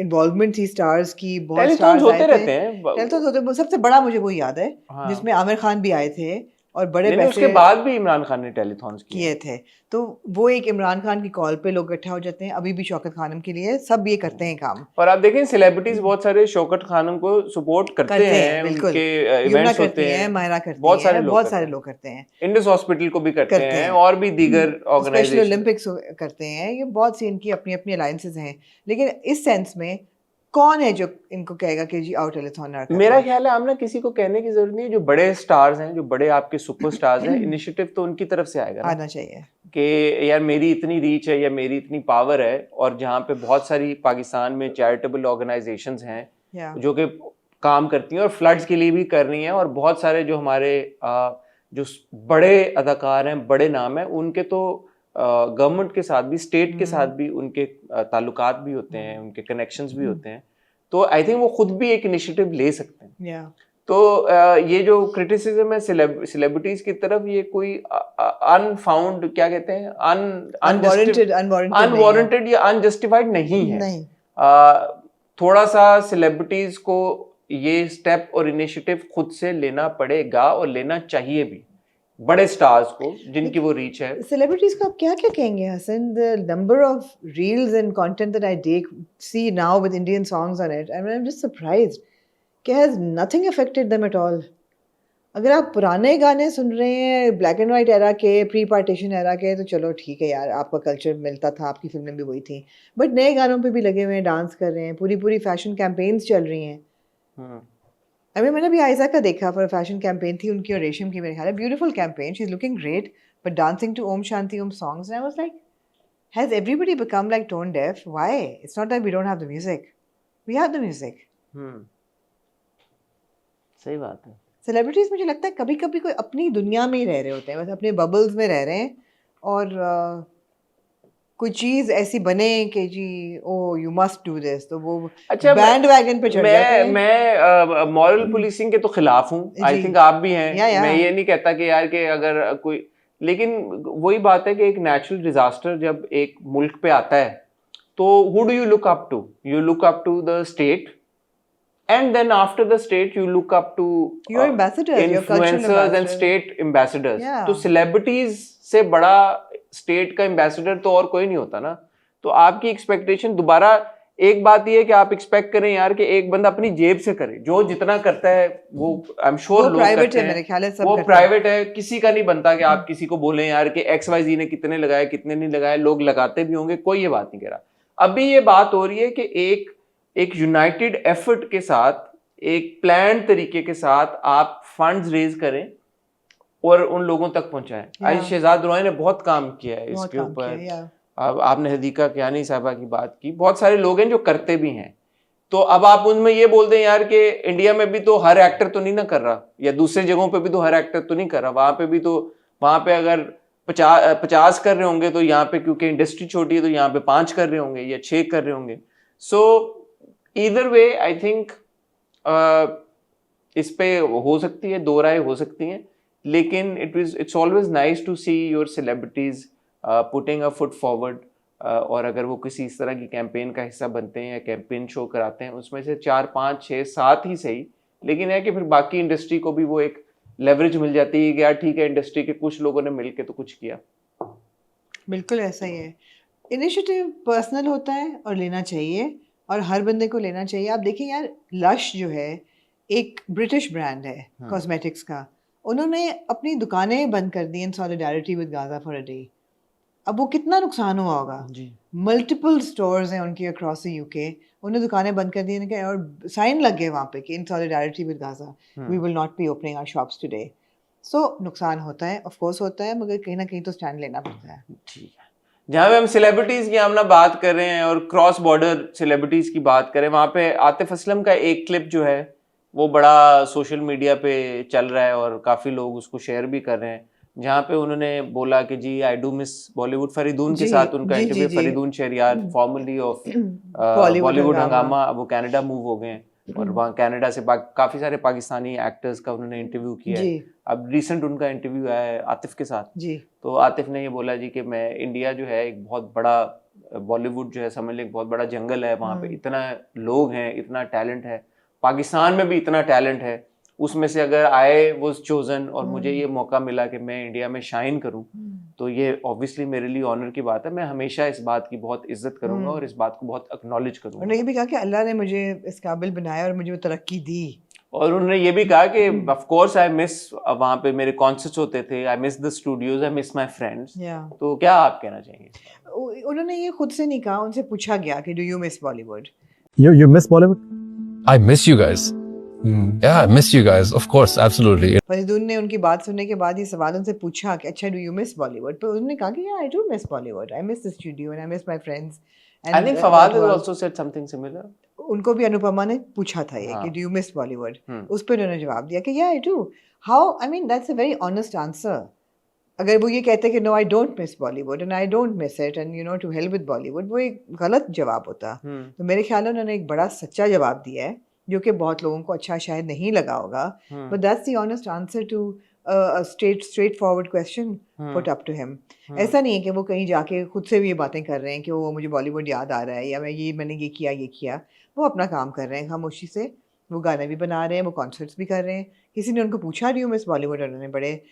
इन्वॉल्वमेंट थी स्टार्स की, बहुत
टेलीथॉन्स
स्टार्स आए
होते
थे।
रहते हैं।
टेलीथॉन होते, सबसे बड़ा मुझे वो याद है
हाँ।
जिसमें आमिर खान भी आए थे और बड़े
नहीं, उसके
पैसे
बाद भी इमरान खान ने टेलीथॉन्स
किए थे। तो वो एक इमरान खान की कॉल पे लोग इकट्ठा हो जाते हैं, अभी भी शौकत खानम के लिए सब ये करते हैं काम।
और आप देखें सेलिब्रिटीज बहुत सारे शौकत खानम को सपोर्ट करते हैं,
बिल्कुल।
उनके
यमुना
इवेंट्स
करती
होते
हैं,
हैं,
मायरा करती
बहुत सारे
हैं,
लोग
बहुत
करते
सारे
हैं।
लोग करते हैं,
इंडस हॉस्पिटल को भी करते
करते
हैं
हैं।
और भी दीगर
स्पेशल
ऑर्गेनाइजेशन।
ओलंपिक्स करते हैं, ये बहुत सी इनकी अपनी अपनी अलायंसेस हैं। लेकिन इस सेंस में कौन है जो इनको कहेगा कि जी आओ टेलीथॉन ना करते
मेरा
हैं?
ख्याल है हम ना किसी को कहने की जरूरत नहीं है। जो बड़े स्टार्स हैं, जो बड़े आपके सुपरस्टार्स हैं, इनिशिएटिव तो उनकी तरफ से आएगा ना
आना चाहिए
कि यार मेरी इतनी रीच है या मेरी इतनी पावर है। और जहाँ पे बहुत सारी पाकिस्तान में चैरिटेबल ऑर्गेनाइजेशंस हैं
या
जो कि काम करती हैं और फ्लड्स के लिए भी कर रही हैं, और बहुत सारे जो हमारे जो बड़े अदाकार हैं, बड़े नाम हैं, उनके तो गवर्नमेंट के साथ भी, स्टेट के साथ भी उनके ताल्लुकात भी होते हैं, उनके कनेक्शंस भी होते हैं। तो आई थिंक वो खुद भी एक इनिशिएटिव ले सकते हैं।
या
तो ये जो क्रिटिसिज्म है सेलिब्रिटीज की तरफ, ये कोई अनफाउंड क्या कहते हैं,
अनवारंटेड
अनवारंटेड या अनजस्टिफाइड नहीं है।
नहीं।
थोड़ा सा सेलिब्रिटीज को ये स्टेप और इनिशिएटिव खुद से लेना पड़ेगा और लेना चाहिए भी, बड़े स्टार्स को जिनकी वो रीच है।
सेलिब्रिटीज को आप क्या क्या कहेंगे Hasan? The number of reels and content that I see now with Indian songs on it, I am just surprised कि has nothing affected them at all. अगर आप पुराने गाने सुन रहे हैं ब्लैक एंड वाइट एरा के, प्री पार्टीशन एरा के, तो चलो ठीक है यार, आपका कल्चर मिलता था, आपकी फिल्में भी वही थी। बट नए गानों पे भी लगे हुए हैं, डांस कर रहे हैं, पूरी पूरी फैशन कैंपेन्स चल रही हैं। मैंने भी आयजा का देखा फॉर फैशन कैंपेन थी उनकी और रेशम की, मेरे ख्याल है beautiful campaign, she is looking great, but dancing to Om Shanti Om songs, I was like has everybody become like tone deaf? Why? It's not that we don't have the music, we have the music.
सही बात है।
Celebrities मुझे लगता है कभी कभी कोई अपनी दुनिया में ही रह रहे होते हैं, बस अपने बबल्स में रह रहे हैं, और कोई चीज ऐसी बने कि जी ओ यू मस्ट डू दिस, तो वो
अच्छा,
बैंड वैगन पे चढ़ जाते हैं।
मैं मॉरल पुलिसिंग के तो खिलाफ हूँ, आई थिंक आप भी हैं।
या।
मैं ये नहीं कहता कि यार कि अगर कोई, लेकिन वही बात है कि एक नेचुरल डिजास्टर जब एक मुल्क पे आता है तो who do you look up to? You look up to the state, and then after the state you look up to
your ambassadors, your cultural
influencers and
ambassadors,
state ambassadors.
Yeah.
तो celebrities से बड़ा state का ambassador तो और कोई नहीं होता ना। तो आपकी एक्सपेक्टेशन दोबारा, एक बात ये है कि आप एक्सपेक्ट करें यार कि एक बंदा अपनी जेब से करे, जो जितना करता है वो आई एम श्योर लोग करते हैं,
मेरे ख्याल है सब
वो प्राइवेट है, किसी का नहीं बनता कि आप किसी को बोलें यार कि XYZ ने कितने लगाए कितने नहीं लगाए। लोग लगाते भी होंगे, कोई ये बात नहीं कह रहा। अभी ये बात हो रही है कि एक यूनाइटेड एफर्ट के साथ, एक प्लान तरीके के साथ आप फंड्स रेज करें और उन लोगों तक पहुंचाएं। आज शहजाद रॉय ने बहुत काम किया है इसके ऊपर। अब आपने हदीका कियानी साहबा की बात की, बहुत सारे लोग हैं जो करते भी हैं। तो अब आप उनमें ये बोल दें यार कि इंडिया में भी तो हर एक्टर तो नहीं ना कर रहा, या दूसरे जगहों पे भी तो हर एक्टर तो नहीं कर रहा, वहां पे भी तो, वहां पे अगर 50 कर रहे होंगे तो यहाँ पे क्योंकि इंडस्ट्री छोटी है तो यहाँ पे 5 कर रहे होंगे या 6 कर रहे होंगे। सो ईदर वे आई थिंक इस पे हो सकती है, दो राय हो सकती हैं, लेकिन it's always nice to see your celebrities putting a foot forward. और अगर वो किसी इस तरह की कैंपेन का हिस्सा बनते हैं या कैंपेन शो कराते हैं, उसमें से 4, 5, 6, 7 ही सही, लेकिन है कि फिर बाकी इंडस्ट्री को भी वो एक लेवरेज मिल जाती है कि यार ठीक है, इंडस्ट्री के कुछ लोगों ने मिलकर तो कुछ किया।
बिल्कुल ऐसा ही है। इनिशिएटिव पर्सनल होता है और लेना चाहिए, और हर बंदे को लेना चाहिए। आप देखिए यार, लश जो है एक ब्रिटिश ब्रांड है कॉस्मेटिक्स का, उन्होंने अपनी दुकानें बंद कर दी in solidarity with Gaza for a day. अब वो कितना नुकसान हुआ होगा। मल्टीपल स्टोर्स हैं उनकी अक्रॉस द यूके, उन्हें दुकानें बंद कर दी और साइन लग गए वहाँ पे कि in solidarity with Gaza we will not be opening our shops today. So नुकसान होता है, ऑफ कोर्स होता है, मगर कहीं ना कहीं तो स्टैंड लेना पड़ता है।
ठीक है, जहाँ पे हम सेलिब्रिटीज की हम ना बात कर रहे हैं और क्रॉस बॉर्डर सेलिब्रिटीज की बात करें, वहाँ पे आतिफ असलम का एक क्लिप जो है वो बड़ा सोशल मीडिया पे चल रहा है और काफ़ी लोग उसको शेयर भी कर रहे हैं। जहाँ पे उन्होंने बोला कि जी I do miss Bollywood. Faridoon के
जी,
साथ उनका
जी,
इंटरव्यू,
जी, जी।
Faridoon Shahriyar formerly of
Bollywood
Bollywood
Hungama.
हंगामा, वो कनाडा मूव हो गए हैं और वहाँ कनाडा से काफी सारे पाकिस्तानी एक्टर्स का उन्होंने इंटरव्यू किया है।
जी
अब रिसेंट उनका इंटरव्यू आया है आतिफ के साथ,
जी
तो आतिफ ने ये बोला जी कि मैं इंडिया जो है एक बहुत बड़ा बॉलीवुड जो है समझ लें एक बहुत बड़ा जंगल है, वहाँ पे इतना लोग हैं, इतना टैलेंट है, पाकिस्तान में भी इतना टैलेंट है, उसमें से अगर आई वाज चोजन और मुझे ये मौका मिला कि मैं इंडिया में शाइन करूं, तो ये ऑब्वियसली मेरे लिए ऑनर की बात है। मैं हमेशा इस बात की बहुत इज्जत करूंगा और इस बात को बहुत एक्नॉलेज करूंगा।
उन्होंने ये भी कहा कि अल्लाह ने मुझे इस काबिल बनाया और मुझे वो तरक्की दी।
और उन्होंने ये भी कहा कि ऑफ कोर्स आई मिस, वहाँ पे मेरे कॉन्सर्ट्स होते थे, I miss the studios, I miss my friends. तो क्या आप कहना चाहेंगे?
उन्होंने ये खुद से नहीं कहा, उनसे पूछा गया कि do you miss Bollywood?
You miss Bollywood?
I miss you guys. Yeah, I miss you guys. Of course, absolutely.
Faridoon ने उनकी बात सुनने के बाद ये सवाल उनसे पूछा कि अच्छा डू यू मिस बॉलीवुड? पर उन्होंने कहा कि आई do miss Bollywood, I miss the studio and I miss my friends.
I think Fawad has also said something similar.
उनको भी अनुपमा ने पूछा था ये कि डू यू मिस बॉलीवुड? उस पर उन्होंने जवाब दिया कि yeah I do. How, I mean that's a very honest answer. अगर वो ये कहते कि no I don't miss Bollywood and I don't miss it and you know to hell with Bollywood, वो एक गलत जवाब होता। तो मेरे ख्याल में उन्होंने एक बड़ा सच्चा जवाब दिया है जो कि बहुत लोगों को अच्छा शायद नहीं लगा होगा, but that's the honest answer to a straight forward question put up to him. ऐसा नहीं है कि वो कहीं जाके खुद से भी ये बातें कर रहे हैं कि वो मुझे बॉलीवुड याद आ रहा है या मैंने ये किया। वो अपना काम कर रहे हैं खामोशी से, वो गाने भी बना रहे हैं, वो कॉन्सर्ट्स भी कर रहे हैं। किसी ने उनको पूछा डू यू मिस बॉलीवुड, उन्होंने बड़े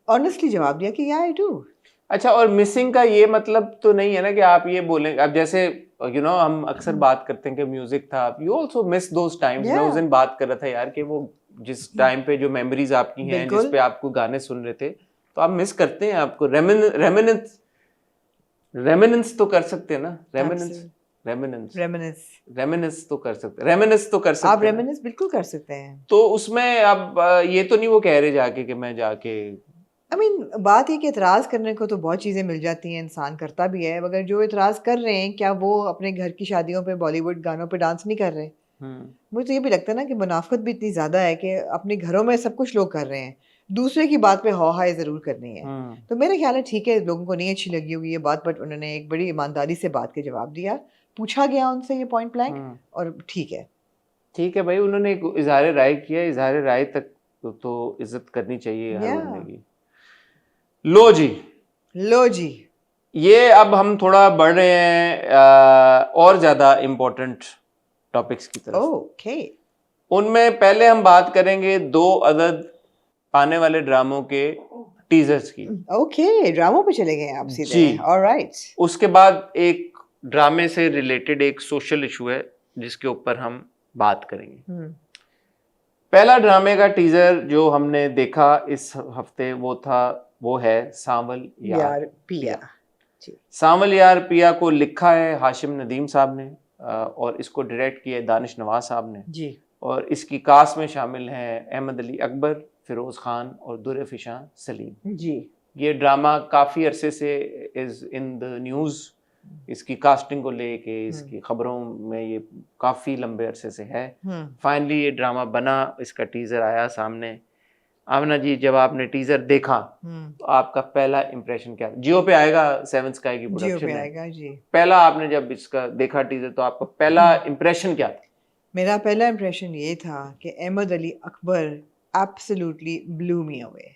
ऑनेस्टली जवाब दिया कि या आई डू।
अच्छा, और मिसिंग का ये मतलब तो नहीं है ना कि आप ये बोलें, अब जैसे यू नो हम अक्सर बात करते हैं कि म्यूजिक था, you also miss those times. मैं उस दिन बात कर रहा था यार कि वो जिस टाइम पे जो मेमोरीज आपकी हैं, जिस पे आपको गाने सुन रहे थे, तो आप मिस करते हैं, आपको रेमिनेंस तो कर सकते हैं ना, रेमिनेंस तो कर सकते हैं
आप रेमिनेंस बिल्कुल कर सकते हैं।
तो उसमें अब ये तो नहीं वो कह रहे जाके कि मैं जाके
I mean, बात ये कि एतराज़ करने को तो बहुत चीज़ें मिल जाती हैं, इंसान करता भी है, मगर जो एतराज़ कर रहे हैं क्या वो अपने घर की शादियों पे बॉलीवुड गानों पे डांस नहीं कर रहे? मुझे तो ये भी लगता है ना कि मुनाफत भी इतनी ज़्यादा है कि अपने घरों में सब कुछ लोग कर रहे हैं, दूसरे की बात पे हौ हाय ज़रूर करनी है। तो मेरा ख्याल है ठीक है, लोगों को नहीं अच्छी लगी होगी ये बात, बट उन्होंने एक बड़ी ईमानदारी से बात के जवाब दिया। पूछा गया उनसे ये पॉइंट ब्लैंक और ठीक है
भाई, उन्होंने एक इज़हार राय किया, इज़हार राय तक तो इज्जत करनी चाहिए हर बंदे की। लो जी, ये अब हम थोड़ा बढ़ रहे हैं और ज्यादा इम्पोर्टेंट टॉपिक्स की तरफ।
ओके।
उनमें पहले हम बात करेंगे 2 अदद आने वाले ड्रामों के टीजर्स की।
ओके, ड्रामों पे चले गए आप सीधे। ऑलराइट।
उसके बाद एक ड्रामे से रिलेटेड एक सोशल इशू है जिसके ऊपर हम बात करेंगे। पहला ड्रामे का टीजर जो हमने देखा इस हफ्ते वो है सांवल यार पिया। सांवल यार पिया को लिखा है हाशिम नदीम साहब ने और इसको डायरेक्ट किया है दानिश नवाज साहब ने जी। और इसकी कास्ट में शामिल हैं अहमद अली अकबर, फिरोज खान और दुर फिशां सलीम जी। ये ड्रामा काफ़ी अरसे से इज़ इन द न्यूज़, इसकी कास्टिंग को लेके इसकी खबरों में ये काफ़ी लंबे अरसे से है। फाइनली ये ड्रामा बना, इसका टीज़र आया सामने। आमना जी, जब आपने टीजर देखा तो आपका पहला इंप्रेशन क्या? जियो पे आएगा, 7 स्काई की प्रोडक्शन है जी। पहला आपने जब इसका देखा टीजर तो आपका पहला इंप्रेशन क्या था?
मेरा पहला इंप्रेशन ये था कि Ahmed Ali Akbar absolutely blew me away.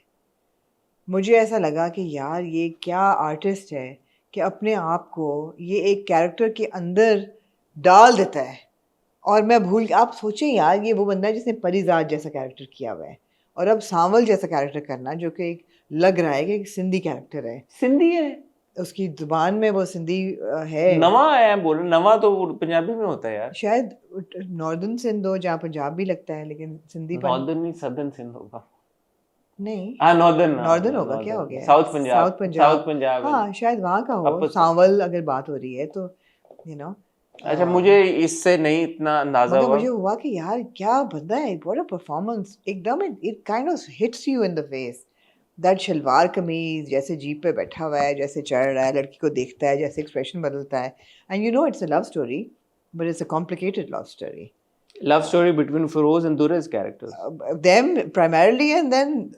मुझे ऐसा लगा कि यार ये क्या आर्टिस्ट है कि अपने आप को ये एक कैरेक्टर के अंदर डाल देता है और मैं आप सोचें यार, ये वो बंदा है जिसने परिजात जैसा कैरेक्टर किया हुआ है और अब सांवल जैसा कैरेक्टर करना, जो कि लग रहा है कि एक सिंधी कैरेक्टर है।
सिंधी है, उसकी
जुबान में वो सिंधी है।
नवा है, बोलो नवा तो पंजाबी में होता है यार,
शायद नॉर्दर्न सिंध हो जहाँ पंजाब भी लगता है, लेकिन सिंधी
नॉर्दर्न नहीं सदर्न सिंध होगा।
नहीं,
हाँ
नॉर्दर्न होगा। क्या हो गया? साउथ पंजाब। हाँ, शायद वहाँ का हो। सांवल अगर बात हो रही है तो यू नो।
अच्छा, मुझे इससे नहीं इतना अंदाजा हुआ।
मुझे हुआ कि यार क्या बंदा है, व्हाट अ परफॉर्मेंस। एकदम it kind of hits you in the face. That shalwar kameez, जैसे जीप पे बैठा हुआ है, जैसे चढ़ रहा है, लड़की को देखता है, जैसे एक्सप्रेशन बदलता है, and you no it's a love story but it's a complicated love story.
Love story between Feroz and Durrai's characters.
Them primarily and then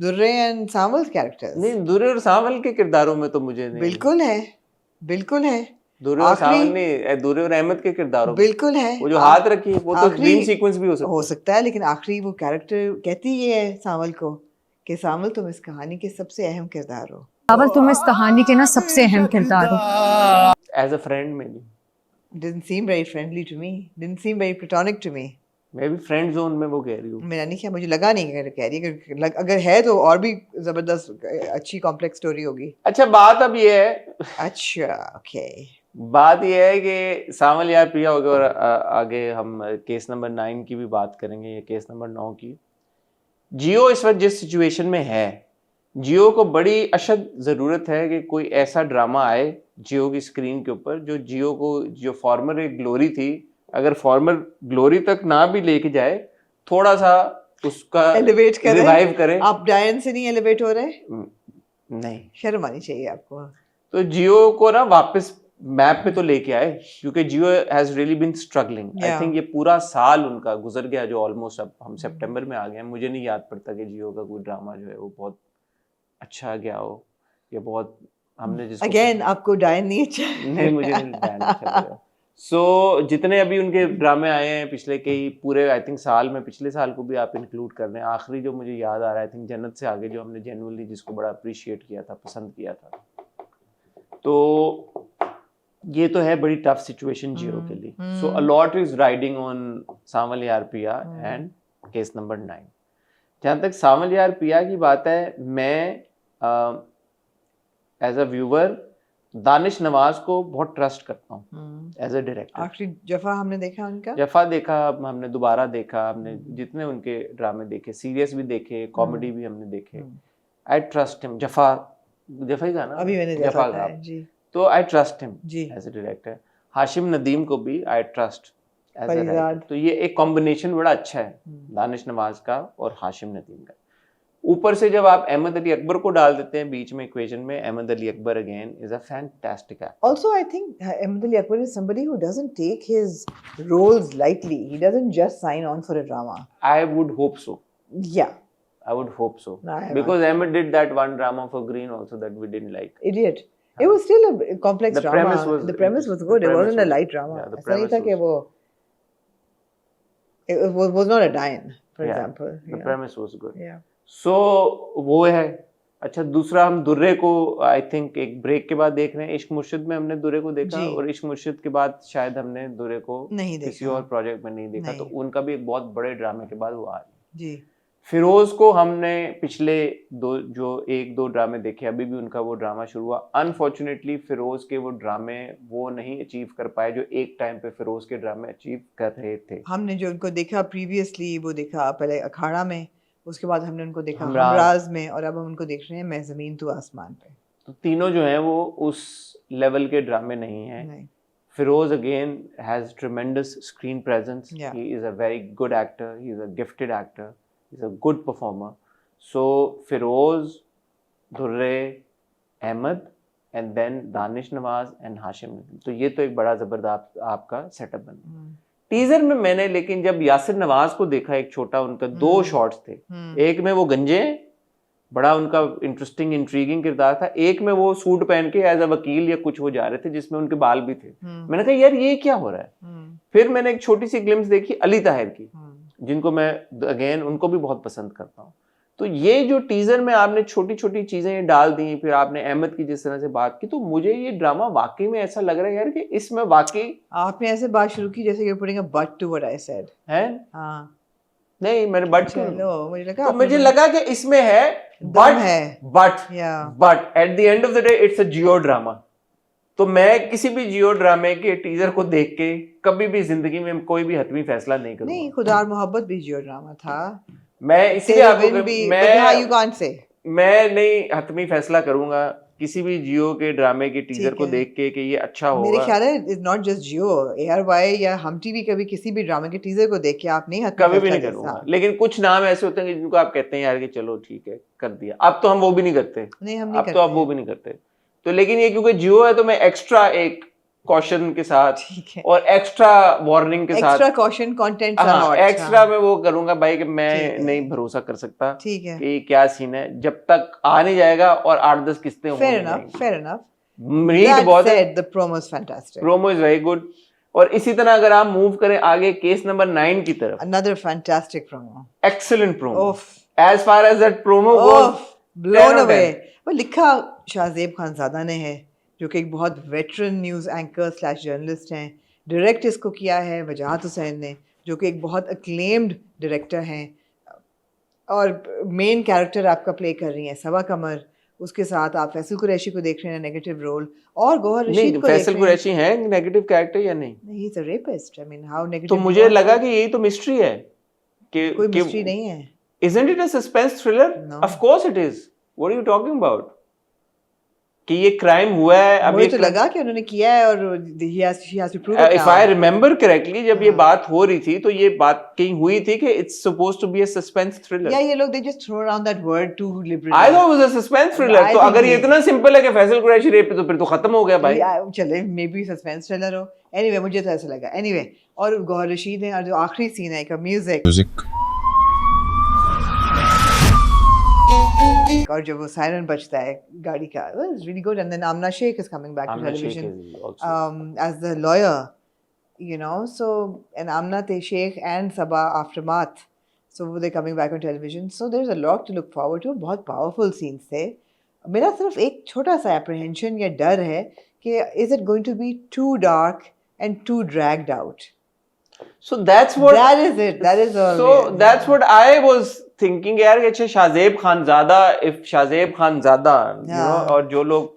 Durre and Samal's characters.
नहीं, दुर्रे और सावल के किरदारों में तो मुझे नहीं,
बिल्कुल है, बिल्कुल है,
दुर्रे और सावल नहीं, दुर्रे और अहमद के किरदारों में
बिल्कुल है।
वो जो हाथ रखी है, वो तो ड्रीम सीक्वेंस भी हो सकता
है, लेकिन आखिरी वो कैरेक्टर कहती ये है सावल को कि सावल तुम इस कहानी के सबसे अहम किरदार हो।
सावल तुम इस कहानी के ना सबसे अहम किरदार हो।
एज अ फ्रेंड में भी
didn't seem very friendly to me, didn't seem very platonic to me.
मैं भी फ्रेंड जोन में वो कह रही हूँ।
मेरा नहीं, क्या मुझे लगा नहीं कि कह रही है, अगर है तो और भी जबरदस्त अच्छी कॉम्प्लेक्स स्टोरी होगी।
अच्छा, बात अब ये है,
अच्छा ओके,
बात ये है कि सावल यार प्रिया हो गया, और आगे हम केस नंबर 9 की भी बात करेंगे, या केस नंबर 9 की। जियो इस वक्त जिस सिचुएशन में है, जियो को बड़ी अशद ज़रूरत है कि कोई ऐसा ड्रामा आए जियो की स्क्रीन के ऊपर जो जियो को, जो फॉर्मर एक ग्लोरी थी, अगर फॉर्मर ग्लोरी तक ना भी लेके जाए, थोड़ा सा उसका
एलिवेट करें,
रिवाइव करें।
आप डायन से नहीं एलिवेट हो रहे?
नहीं,
शर्म आनी चाहिए आपको।
तो जियो को ना वापस मैप पे तो लेके आए, क्योंकि Jio has really been struggling. I think ये पूरा साल उनका गुजर गया, जो ऑलमोस्ट अब हम सितंबर में आ गए हैं, मुझे नहीं याद पड़ता कि जियो का कोई ड्रामा जो है वो बहुत अच्छा गया हो, या बहुत हमने जिसको
अगेन आपको डायन नहीं अच्छा?
नहीं, मुझे नहीं डायन अच्छा लगा। सो जितने अभी उनके ड्रामे आए हैं पिछले कई पूरे आई थिंक साल में, पिछले साल को भी आप इंक्लूड कर रहे हैं, आखिरी जो मुझे याद आ रहा है आई थिंक जन्नत से आगे, जो हमने जेन्युइनली जिसको बड़ा अप्रिशिएट किया था, पसंद किया था। तो ये तो है बड़ी टफ सिचुएशन जियो के लिए। So a lot is riding on Sawal Yaar Piya and case number 9। जहाँ तक सावल यार पिया की बात है, मैं as a viewer Danish Nawaz को बहुत ट्रस्ट करता हूँ एज अ डायरेक्टर।
आखिरी जफा हमने देखा उनका,
जफा देखा, हमने दोबारा देखा, हमने जितने उनके ड्रामे देखे, सीरियस भी देखे, कॉमेडी भी हमने देखे, आई ट्रस्ट हिम। जफा ही था ना,
अभी मैंने
जफा
देखा है जी,
तो आई ट्रस्ट हिम
जी
as a director. Hashim Nadeem को भी आई ट्रस्ट एज अ
फरीदाद।
डायरेक्टर। तो ये एक कॉम्बिनेशन बड़ा अच्छा है दानिश नवाज का और हाशिम नदीम का। ऊपर से जब आप अहमद अली अकबर को डाल देते हैं बीच में इक्वेशन में, Ahmed Ali Akbar again is a fantastic actor.
Also, I think Ahmed Ali Akbar is somebody who doesn't take his roles lightly. He doesn't just sign on for a drama.
I would hope so.
Yeah.
I would hope so.
No,
Because Ahmed did that one drama for Green also that we didn't like.
Idiot. It was still a complex
The
drama.
premise was
good. It wasn't a
was-
light drama.
yeah, the
ऐसा नहीं
premise
था कि वो it was not a dine, for
Yeah,
example.
The
Yeah.
premise was good.
Yeah.
So वो है। अच्छा, दूसरा हम दुर्रे को आई थिंक एक ब्रेक के बाद देख रहे हैं। इश्क मुर्शिद में हमने दुर्रे को देखा,
जी।
और इश्क मुर्शिद के बाद शायद हमने दुर्रे को
नहीं
किसी
देखा।
और प्रोजेक्ट में नहीं देखा।
नहीं।
तो उनका भी एक बहुत बड़े ड्रामे के बाद वो आ रही।
जी।
फिरोज को हमने पिछले एक दो ड्रामे देखे, अभी भी उनका वो ड्रामा शुरू हुआ। अनफॉर्चुनेटली फिरोज के वो ड्रामे वो नहीं अचीव कर पाए जो एक टाइम पे फिरोज के ड्रामे अचीव कर रहे थे।
हमने जो उनको देखा प्रीवियसली, वो देखा पहले अखाड़ा में, उसके बाद हमने उनको देखा
हमराज।
हमराज में, और अब हम उनको देख रहे हैं मैं जमीन तू आसमान पे।
तो तीनों जो हैं वो उस लेवल के ड्रामे नहीं हैं।
नहीं।
Feroz again has tremendous screen presence.
Yeah.
He is a very good actor. He is a gifted actor. He's a good performer. So Feroz, Durre, Ahmed, and then Danish Nawaz and Hashim Nadeem. तो ये तो एक बड़ा जबरदस्त आपका setup बना। Teaser में मैंने लेकिन जब यासिर नवाज को देखा, एक छोटा उनका 2 शॉट्स थे। एक में वो गंजे, बड़ा उनका इंटरेस्टिंग इंट्रीगिंग किरदार था। एक में वो सूट पहन के एज अ वकील या कुछ हो जा रहे थे, जिसमें उनके बाल भी थे। मैंने कहा यार ये क्या हो रहा है। फिर मैंने एक छोटी सी ग्लिम्स देखी अली ताहिर की, जिनको मैं अगेन उनको भी बहुत पसंद करता हूँ। तो ये जो टीजर में आपने छोटी छोटी चीजें डाल दी, फिर आपने अहमद की जिस तरह से बात की, तो मुझे ये ड्रामा वाकई में ऐसा लग रहा है यार कि इसमें वाकई
आपने ऐसे बात शुरू की जैसे you're putting a butt to what I said.
है।
हाँ।
नहीं, मैंने बट
चलो, मुझे लगा
तो
आपने
मुझे लगा कि इसमें है
दम है।
But
Yeah.
At the end of the day it's a Jio drama. तो मैं किसी भी जियो ड्रामे के टीजर को देख के कभी भी जिंदगी में कोई भी हतमी फैसला नहीं करूंगा।
नहीं, खुदा और मोहब्बत भी जियो ड्रामा था।
मैं इसलिए
Till
आपको
Win भी,
मैं
but हाँ, you can't say.
मैं नहीं हतमी फैसला करूंगा किसी भी जियो के ड्रामे के टीजर
ठीक
को
है।
देख के कि ये अच्छा
मेरे
होगा।
ख्याल है it's not just Jio, ARY या हम टीवी कभी किसी भी ड्रामे के टीजर को देख के आप नहीं हतमी
कभी भी
फैसला
नहीं
दे
करूंगा।
सकते।
लेकिन कुछ नाम ऐसे होते हैं कि जिनको आप कहते हैं यार कि चलो ठीक है कर दिया। अब तो हम वो भी नहीं करते।
नहीं, हम नहीं
अब तो आप
करते।
वो भी नहीं करते। तो लेकिन ये क्योंकि जियो है तो मैं एक्स्ट्रा एक कॉशन के साथ
ठीक है।
और एक्स्ट्रा वार्निंग के साथ,
एक्स्ट्रा कॉशन कंटेंट
हाँ एक्स्ट्रा मैं वो करूंगा भाई कि
ठीक
मैं
है।
नहीं भरोसा कर सकता
ठीक है।
कि क्या सीन है जब तक आ नहीं जाएगा और 8-10 किस्तें हो
फेयर
नहीं
इनफ,
जाएंगी।
Fair enough.
रीड
That
बहुत है,
said, the promo is fantastic.
Promo is very good. और इसी तरह अगर आप मूव करें आगे केस नंबर 9 की तरफ,
Another fantastic promo.
Excellent promo,
Oof.
As far as that promo
Oh,
goes,
blown away. वो लिखा शाहजेब खानजादा ने है, जो कि एक बहुत veteran news anchor slash journalist हैं। डायरेक्ट इसको किया है वजाहत हुसैन ने, जो कि एक बहुत अक्लेम्ड डायरेक्टर हैं, और मेन कैरेक्टर आपका प्ले कर रही हैं सबा कमर। उसके साथ आप फैसल कुरैशी को देख रहे हैं नेगेटिव रोल, और गौहर
नहीं
रशीद को देख
फैसल
रहे हैं।
कुरैशी है नेगेटिव कैरेक्टर या नहीं?
He is a rapist, I mean how
तो
नेगेटिव।
मुझे लगा कि यही तो मिस्ट्री है कि
कोई मिस्ट्री नहीं है।
Isn't it a suspense thriller?
No.
Of course it is. What are you talking about? कि ये क्राइम हुआ है अब
मुझे
ये
तो लगा कि उन्होंने किया है, और she has to prove it
if
now.
I remember correctly जब ये
हाँ।
बात हो रही थी तो ये बात कहीं हुई थी कि it's supposed to be a suspense thriller.
या ये लोग they just throw around that word too liberally.
I thought it was a suspense thriller.
I
तो
think
अगर ये
ये-
इतना सिंपल है कि फैसल कुरैशी रेप है तो फिर तो खत्म हो गया भाई।
चले मे बी सस्पेंस थ्रिलर हो। एनीवे मुझे तो ऐसा लगा। एनीवे और गौहर रशीद है, और जो आखिरी सीन है का म्यूजिक, और जब वो सायरन बजता है गाड़ी का, it's really good. And then Amna Sheikh is coming back to
Amna Sheikh
television
is also-
as the lawyer, you know. So and Amna Sheikh and Sabah Aftermath, so they're coming back on television. So there's a lot to look forward to. बहुत powerful scenes थे। मेरा सिर्फ एक छोटा सा apprehension या डर है कि is it going to be too dark and too dragged out?
So that's what
That is it. That is all.
So that's what I was thinking यार कि अच्छा Shahzeb Khanzada, if Shahzeb Khanzada you know,
हाँ।
और जो लोग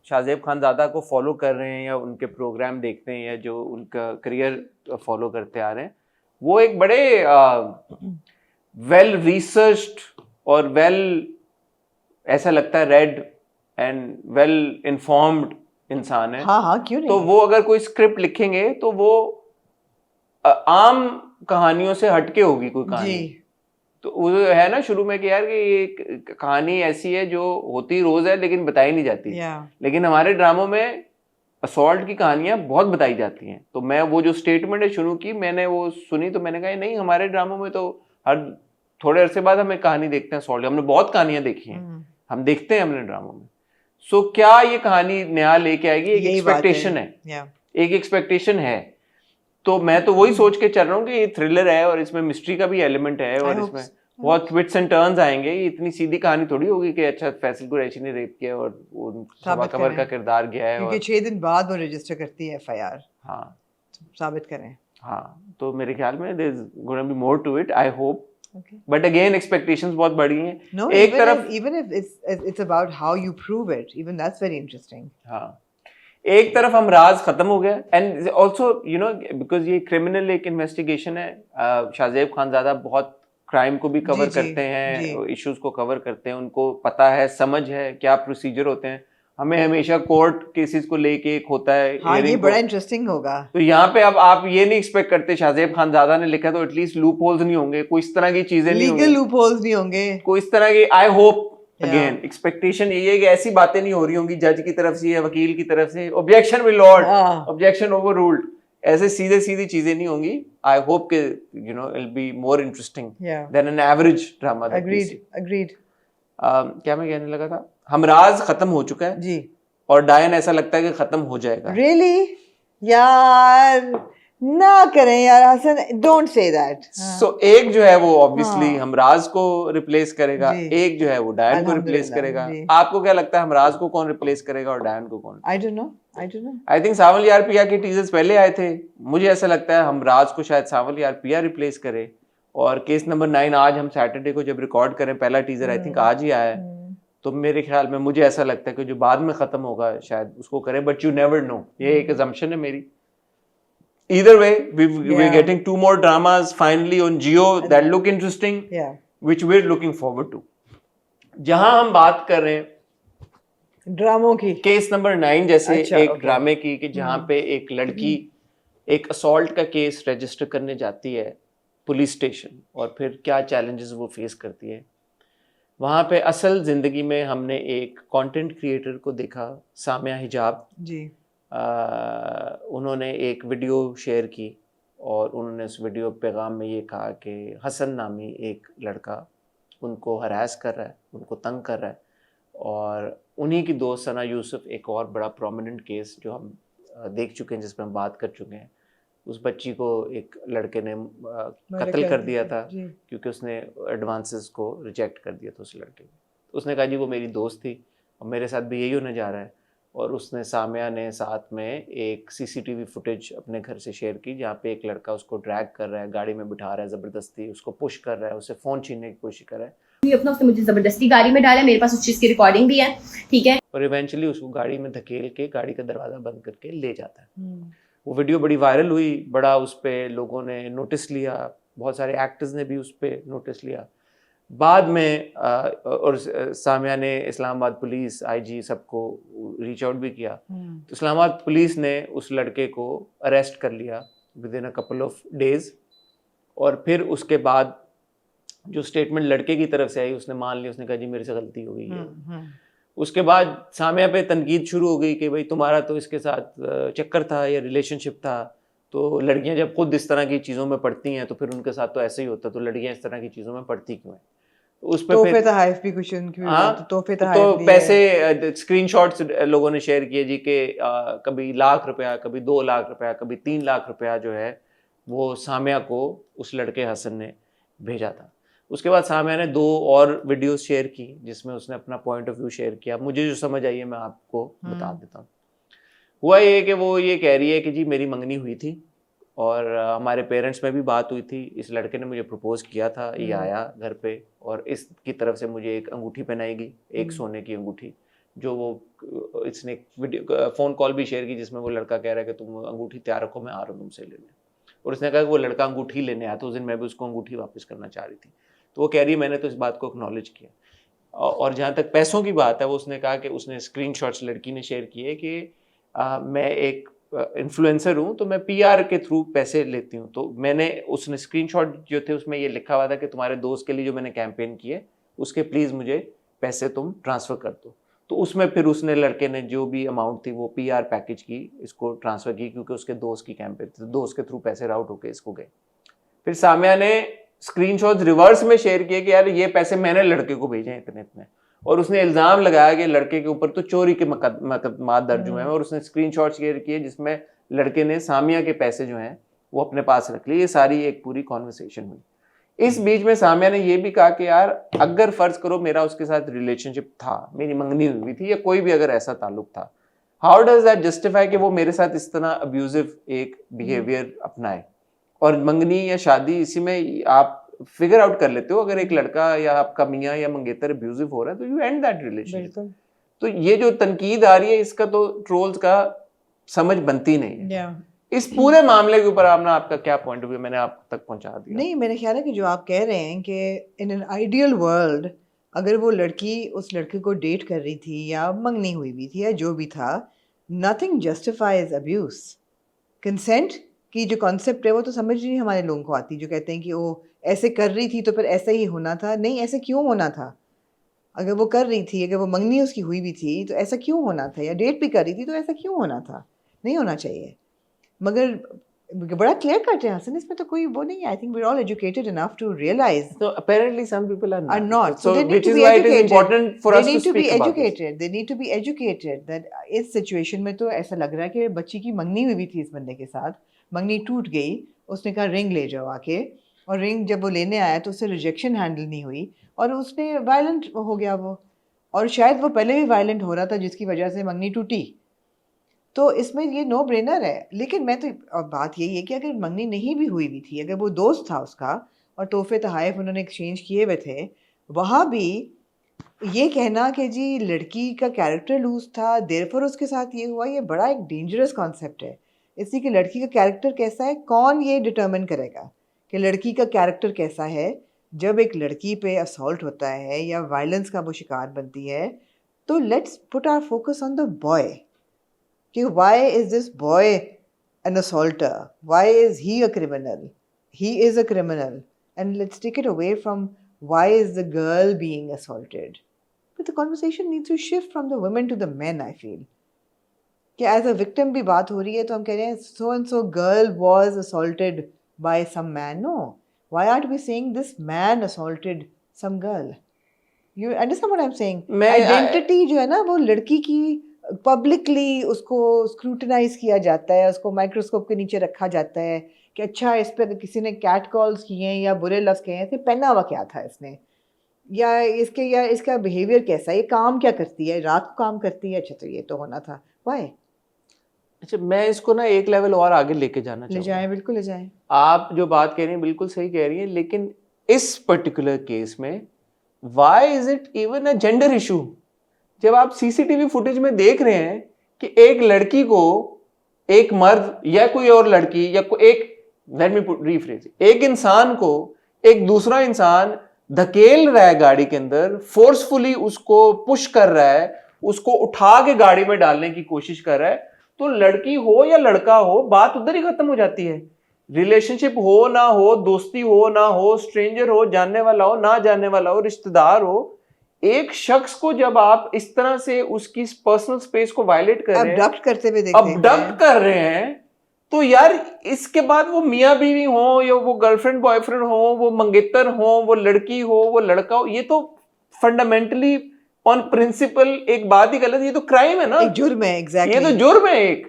शाहजेब खानजादा को फॉलो कर रहे हैं या उनके प्रोग्राम देखते हैं या जो उनका करियर फॉलो करते आ रहे हैं, वो एक बड़े वेल रिसर्च्ड और वेल ऐसा लगता है रेड एंड वेल इन्फॉर्म्ड इंसान है।
हाँ हाँ क्यों नहीं।
तो वो अगर कोई स्क्रिप्ट लिखेंगे तो वो आम कहानियों से हटके होगी कोई कहानी।
जी।
तो वो है ना शुरू में कि यार कि ये कहानी ऐसी है जो होती रोज है लेकिन बताई नहीं जाती। लेकिन हमारे ड्रामों में असॉल्ट की कहानियां बहुत बताई जाती हैं। तो मैं वो जो स्टेटमेंट है शुरू की मैंने वो सुनी तो मैंने कहा नहीं, हमारे ड्रामों में तो हर थोड़े अरसे बाद हम एक कहानी देखते हैं असॉल्ट। हमने बहुत कहानियां देखी हैं, हम देखते हैं हमने ड्रामों में। सो क्या ये कहानी नया लेके आएगी? एक एक्सपेक्टेशन है, एक एक्सपेक्टेशन है। तो मैं तो वही सोच के चल रहा हूँ कि ये थ्रिलर है और इसमें मिस्ट्री का भी एलिमेंट है और इसमें बहुत ट्विस्ट एंड टर्न्स आएंगे। ये इतनी सीधी कहानी थोड़ी होगी कि अच्छा फैसल कुरैशी ने रेप किया और सबा कमर का किरदार गया है,
क्योंकि 6 दिन बाद वो रजिस्टर करती है एफआईआर।
हाँ
साबित करें।
हाँ तो मेरे ख्याल में there is gonna be more to it, I hope. But again expectations बहुत बड़ी हैं।
No,
एक तरफ
even if it's about how you prove it, even that's very interesting.
हाँ एक तरफ हम राज खत्म हो गया and also you know because ये क्रिमिनल एक इन्वेस्टिगेशन है। शाहजेब खानजादा बहुत क्राइम को भी कवर करते हैं, इश्यूज को कवर करते हैं, उनको पता है, समझ है क्या प्रोसीजर होते हैं। हमें हमेशा कोर्ट केसेस को लेके एक होता है।
हाँ ये बड़ा इंटरेस्टिंग होगा।
तो यहाँ पे अब आप ये नहीं एक्सपेक्ट करते शाहजेब खानजादा ने लिखा तो एटलीस्ट लूप होल्स नहीं होंगे, कोई इस तरह की चीजें नहीं होंगी,
लीगल लूप होल्स नहीं होंगे,
कोई इस तरह की। आई होप अगेन एक्सपेक्टेशन ये है कि ऐसी बातें नहीं हो रही होंगी जज की तरफ से या वकील की तरफ से, objection will lord, objection overruled, ऐसे सीधे सीधी चीजें नहीं होंगी। आई होप के you know it be more interesting than an average drama.
Agreed.
क्या मैं कहने लगा था, हमराज खत्म हो चुका है
जी,
और डायन ऐसा लगता है कि खत्म हो जाएगा।
रियली यार ना करें यार हसन, डोंट से दैट।
सो एक जो है वो ऑब्वियसली हमराज को रिप्लेस करेगा, एक जो है वो डायन को रिप्लेस करेगा। आपको क्या लगता है हमराज को कौन रिप्लेस करेगा और डायन को कौन?
I don't know.
I think Sawal Yaar Piya के टीजर्स पहले आए थे, मुझे ऐसा लगता है हमराज को शायद सावल यार पिया रिप्लेस करे। और केस नंबर 9 आज हम सैटरडे को जब रिकॉर्ड करें, पहला टीजर आई थिंक आज ही आया है, तो मेरे ख्याल में मुझे ऐसा लगता है कि जो बाद में खत्म होगा शायद उसको करे, बट यू नेवर नो। ये एक assumption है मेरी। Either way, we're getting 2 more dramas finally on Jio that look interesting, which we're looking forward to. जहां हम बात कर रहे हैं
ड्रामों की,
केस नंबर 9 जैसे एक ड्रामे की कि जहां पे एक लड़की एक असॉल्ट का केस रजिस्टर करने जाती है पुलिस स्टेशन और फिर क्या चैलेंजेस वो फेस करती है। वहाँ पे असल ज़िंदगी में हमने एक कंटेंट क्रिएटर को देखा, सामिया हिजाब,
जी,
उन्होंने एक वीडियो शेयर की और उन्होंने उस वीडियो पैगाम में ये कहा कि हसन नामी एक लड़का उनको हरास कर रहा है, उनको तंग कर रहा है। और उन्हीं की दोस्त सना यूसुफ, एक और बड़ा प्रोमिनेंट केस जो हम देख चुके हैं, जिस पर हम बात कर चुके हैं, उस बच्ची को एक लड़के ने कत्ल कर दिया था क्योंकि उसने एडवांसेस को रिजेक्ट कर दिया था उस लड़के को। तो उसने कहा जी वो मेरी दोस्त थी और मेरे साथ भी यही होने जा रहा है। और उसने सामिया ने साथ में एक सीसीटीवी फुटेज अपने घर से शेयर की जहाँ पे एक लड़का उसको ड्रैग कर रहा है, गाड़ी में बिठा रहा है, ज़बरदस्ती उसको पुश कर रहा है, उससे फ़ोन छीनने की कोशिश कर रहा है।
अपना उसने मुझे जबरदस्ती गाड़ी में डाला, मेरे पास उस चीज़ की रिकॉर्डिंग भी है, ठीक है।
और इवेंचुअली उसको गाड़ी में धकेल के गाड़ी का दरवाज़ा बंद करके ले जाता है। वो वीडियो बड़ी वायरल हुई, बड़ा उस पर लोगों ने नोटिस लिया, बहुत सारे एक्टर्स ने भी उस पर नोटिस लिया। बाद में और सामिया ने इस्लामाबाद पुलिस, आईजी सबको रीच आउट भी किया। तो इस्लामाबाद पुलिस ने उस लड़के को अरेस्ट कर लिया with in a couple of days. और फिर उसके बाद जो स्टेटमेंट लड़के की तरफ से आई, उसने मान ली, उसने कहा जी मेरे से गलती हो गई है। उसके बाद सामिया पे तनकीद शुरू हो गई कि भाई तुम्हारा तो इसके साथ चक्कर था या रिलेशनशिप था, तो लड़कियां जब खुद इस तरह की चीज़ों में पढ़ती हैं तो फिर उनके साथ तो ऐसे ही होता, तो लड़कियां इस तरह की चीज़ों में पढ़ती क्यों हैं? तो उस पर फिर तो पैसे स्क्रीनशॉट्स लोगों ने शेयर किए जी कि कभी लाख रुपया, कभी 2 लाख रुपया, कभी 3 लाख रुपया जो है वो सामिया को उस लड़के हसन ने भेजा था। उसके बाद सामिया ने 2 और वीडियोस शेयर की जिसमें उसने अपना पॉइंट ऑफ व्यू शेयर किया। मुझे जो समझ आई है मैं आपको बता देता हूँ। हुआ ये कि वो ये कह रही है कि जी मेरी मंगनी हुई थी और हमारे पेरेंट्स में भी बात हुई थी, इस लड़के ने मुझे प्रपोज किया था, ये आया घर पे और इसकी तरफ से मुझे एक अंगूठी पहनाएगी, एक सोने की अंगूठी, जो वो इसने वीडियो फ़ोन कॉल भी शेयर की जिसमें वो लड़का कह रहा है कि तुम अंगूठी तैयार रखो, मैं आ रहा हूँ तुमसे लेने। और उसने कहा कि वो लड़का अंगूठी लेने आया, तो उस दिन मैं भी उसको अंगूठी वापस करना चाह रही थी। तो वो कह रही है मैंने तो इस बात को एक्नॉलेज किया। और जहाँ तक पैसों की बात है, वो उसने कहा कि उसने स्क्रीनशॉट्स लड़की ने शेयर किए कि मैं एक इन्फ्लुएंसर हूँ तो मैं पीआर के थ्रू पैसे लेती हूँ। तो मैंने उसने स्क्रीनशॉट जो थे उसमें ये लिखा हुआ था कि तुम्हारे दोस्त के लिए जो मैंने कैंपेन किए उसके प्लीज़ मुझे पैसे तुम ट्रांसफ़र कर दो। तो उसमें फिर उसने लड़के ने जो भी अमाउंट थी वो पीआर पैकेज की इसको ट्रांसफ़र की क्योंकि उसके दोस्त की कैंपेन थी, तो दोस्त के थ्रू पैसे राउट होके इसको गए। फिर सामिया ने स्क्रीनशॉट्स रिवर्स में शेयर किए कि यार ये पैसे मैंने लड़के को भेजे हैं इतने इतने, और उसने इल्ज़ाम लगाया कि लड़के के ऊपर तो चोरी के मुकदमा दर्ज हुए हैं। और उसने स्क्रीनशॉट शेयर किए जिसमें लड़के ने सामिया के पैसे जो हैं वो अपने पास रख लिए। ये सारी एक पूरी कॉन्वर्सेशन हुई। इस बीच में सामिया ने ये भी कहा कि यार अगर फर्ज करो मेरा उसके साथ रिलेशनशिप था, मेरी मंगनी हुई थी या कोई भी अगर ऐसा ताल्लुक था, हाउ डज दैट जस्टिफाई कि वो मेरे साथ इस तरह अब्यूजिव एक बिहेवियर अपनाए। और मंगनी या शादी, इसी में आप फिगर आउट कर लेते हो, अगर एक लड़का या आपका मियाँ या मंगेतर अब्यूजिव हो रहा है तो यू एंड दैट रिलेशनशिप। तो ये जो तनकीद आ रही है इसका तो ट्रोल्स का समझ बनती नहीं है। इस पूरे मामले के ऊपर आपका क्या पॉइंट ऑफ व्यू, मैंने आप तक पहुंचा दिया।
नहीं, मेरा ख्याल है कि जो आप कह रहे हैं कि इन एन आइडियल वर्ल्ड अगर वो लड़की उस लड़के को डेट कर रही थी या मंगनी हुई भी थी या जो भी था, नथिंग जस्टिफाइज अब्यूज। कंसेंट की जो कॉन्सेप्ट है वो तो समझ नहीं हमारे लोगों को आती, जो कहते हैं कि वो ऐसे कर रही थी तो फिर ऐसा ही होना था। नहीं, ऐसे क्यों होना था? अगर वो कर रही थी, अगर वो मंगनी उसकी हुई भी थी तो ऐसा क्यों होना था, या डेट भी कर रही थी तो ऐसा क्यों होना था? नहीं होना चाहिए। मगर बड़ा क्लियर कट है हसन, इसमें तो कोई वो नहीं है। I think we are all educated enough to realise
So apparently some people are not.
So
So which is why it is important for us to speak about this.
They need to be educated that इस situation में तो ऐसा लग रहा है कि बच्ची की मंगनी हुई भी थी इस बंदे के साथ, मंगनी टूट गई, उसने कहा रिंग ले जाओ आके, और रिंग जब वो लेने आया तो उससे रिजेक्शन हैंडल नहीं हुई और उसने वायलेंट हो गया वो, और शायद वो पहले भी वायलेंट हो रहा था जिसकी वजह से मंगनी टूटी। तो इसमें ये नो ब्रेनर है। लेकिन मैं तो बात यही है कि अगर मंगनी नहीं भी हुई भी थी, अगर वो दोस्त था उसका और तोहफे तहाइफ उन्होंने एक्सचेंज किए हुए थे, वहाँ भी ये कहना कि जी लड़की का कैरेक्टर लूज था देयरफॉर उसके साथ ये हुआ, ये बड़ा एक डेंजरस कॉन्सेप्ट है। इसलिए कि लड़की का कैरेक्टर कैसा है, कौन ये डिटर्मिन करेगा कि लड़की का कैरेक्टर कैसा है? जब एक लड़की पे असॉल्ट होता है या वायलेंस का वो शिकार बनती है, तो let's put our focus on the boy कि why is this boy an assaulter? Why is he a criminal? He is a criminal. And let's take it away from why is the girl being assaulted. But the conversation needs to shift from the women to the men, I feel. कि as a victim भी बात हो रही है तो हम कह रहे हैं so and so girl was assaulted by some man. No, why are we saying this man assaulted some girl? You understand what I am saying? Identity जो है ना वो लड़की की पब्लिकली उसको स्क्रूटनाइज किया जाता है, उसको माइक्रोस्कोप के नीचे रखा जाता है कि अच्छा इस पे किसी ने कैट कॉल्स किए हैं या बुरे लफ्ज कहे हैं, इसे पहना हुआ क्या था इसने, या इसका बिहेवियर कैसा है, ये काम क्या करती है, रात को काम करती है, अच्छा तो ये तो होना था. व्हाई?
अच्छा, मैं इसको ना एक लेवल और आगे लेके जाना
ले
चाहूँगा.
जाएं, बिल्कुल ले जाएं.
आप जो बात कह रही हैं बिल्कुल सही कह रही हैं, लेकिन इस पर्टिकुलर केस में why is it even a gender issue? जब आप सीसीटीवी फुटेज में देख रहे हैं कि एक लड़की को एक मर्द या कोई और लड़की या एक लेट मी रीफ्रेज, एक इंसान को एक दूसरा इंसान धकेल रहा है गाड़ी के अंदर, फोर्सफुली उसको पुश कर रहा है, उसको उठा के गाड़ी में डालने की कोशिश कर रहा है, तो लड़की हो या लड़का हो बात उधर ही खत्म हो जाती है. रिलेशनशिप हो ना हो, दोस्ती हो ना हो, स्ट्रेंजर हो, जानने वाला हो ना जानने वाला हो, रिश्तेदार हो, एक शख्स को जब आप इस तरह से उसकी पर्सनल स्पेस को वायलेट कर रहे हैं,
अबडक्ट करते हुए देखते हैं,
अबडक्ट कर रहे हैं, तो यार इसके बाद वो मियाँ बीवी हो या वो गर्लफ्रेंड बॉयफ्रेंड हो, वो मंगेतर हो, वो लड़की हो, वो लड़का हो, ये तो फंडामेंटली ऑन प्रिंसिपल एक बात ही गलत. ये तो क्राइम है ना,
एक जुर्म है. एग्जैक्टली,
ये तो जुर्म है एक.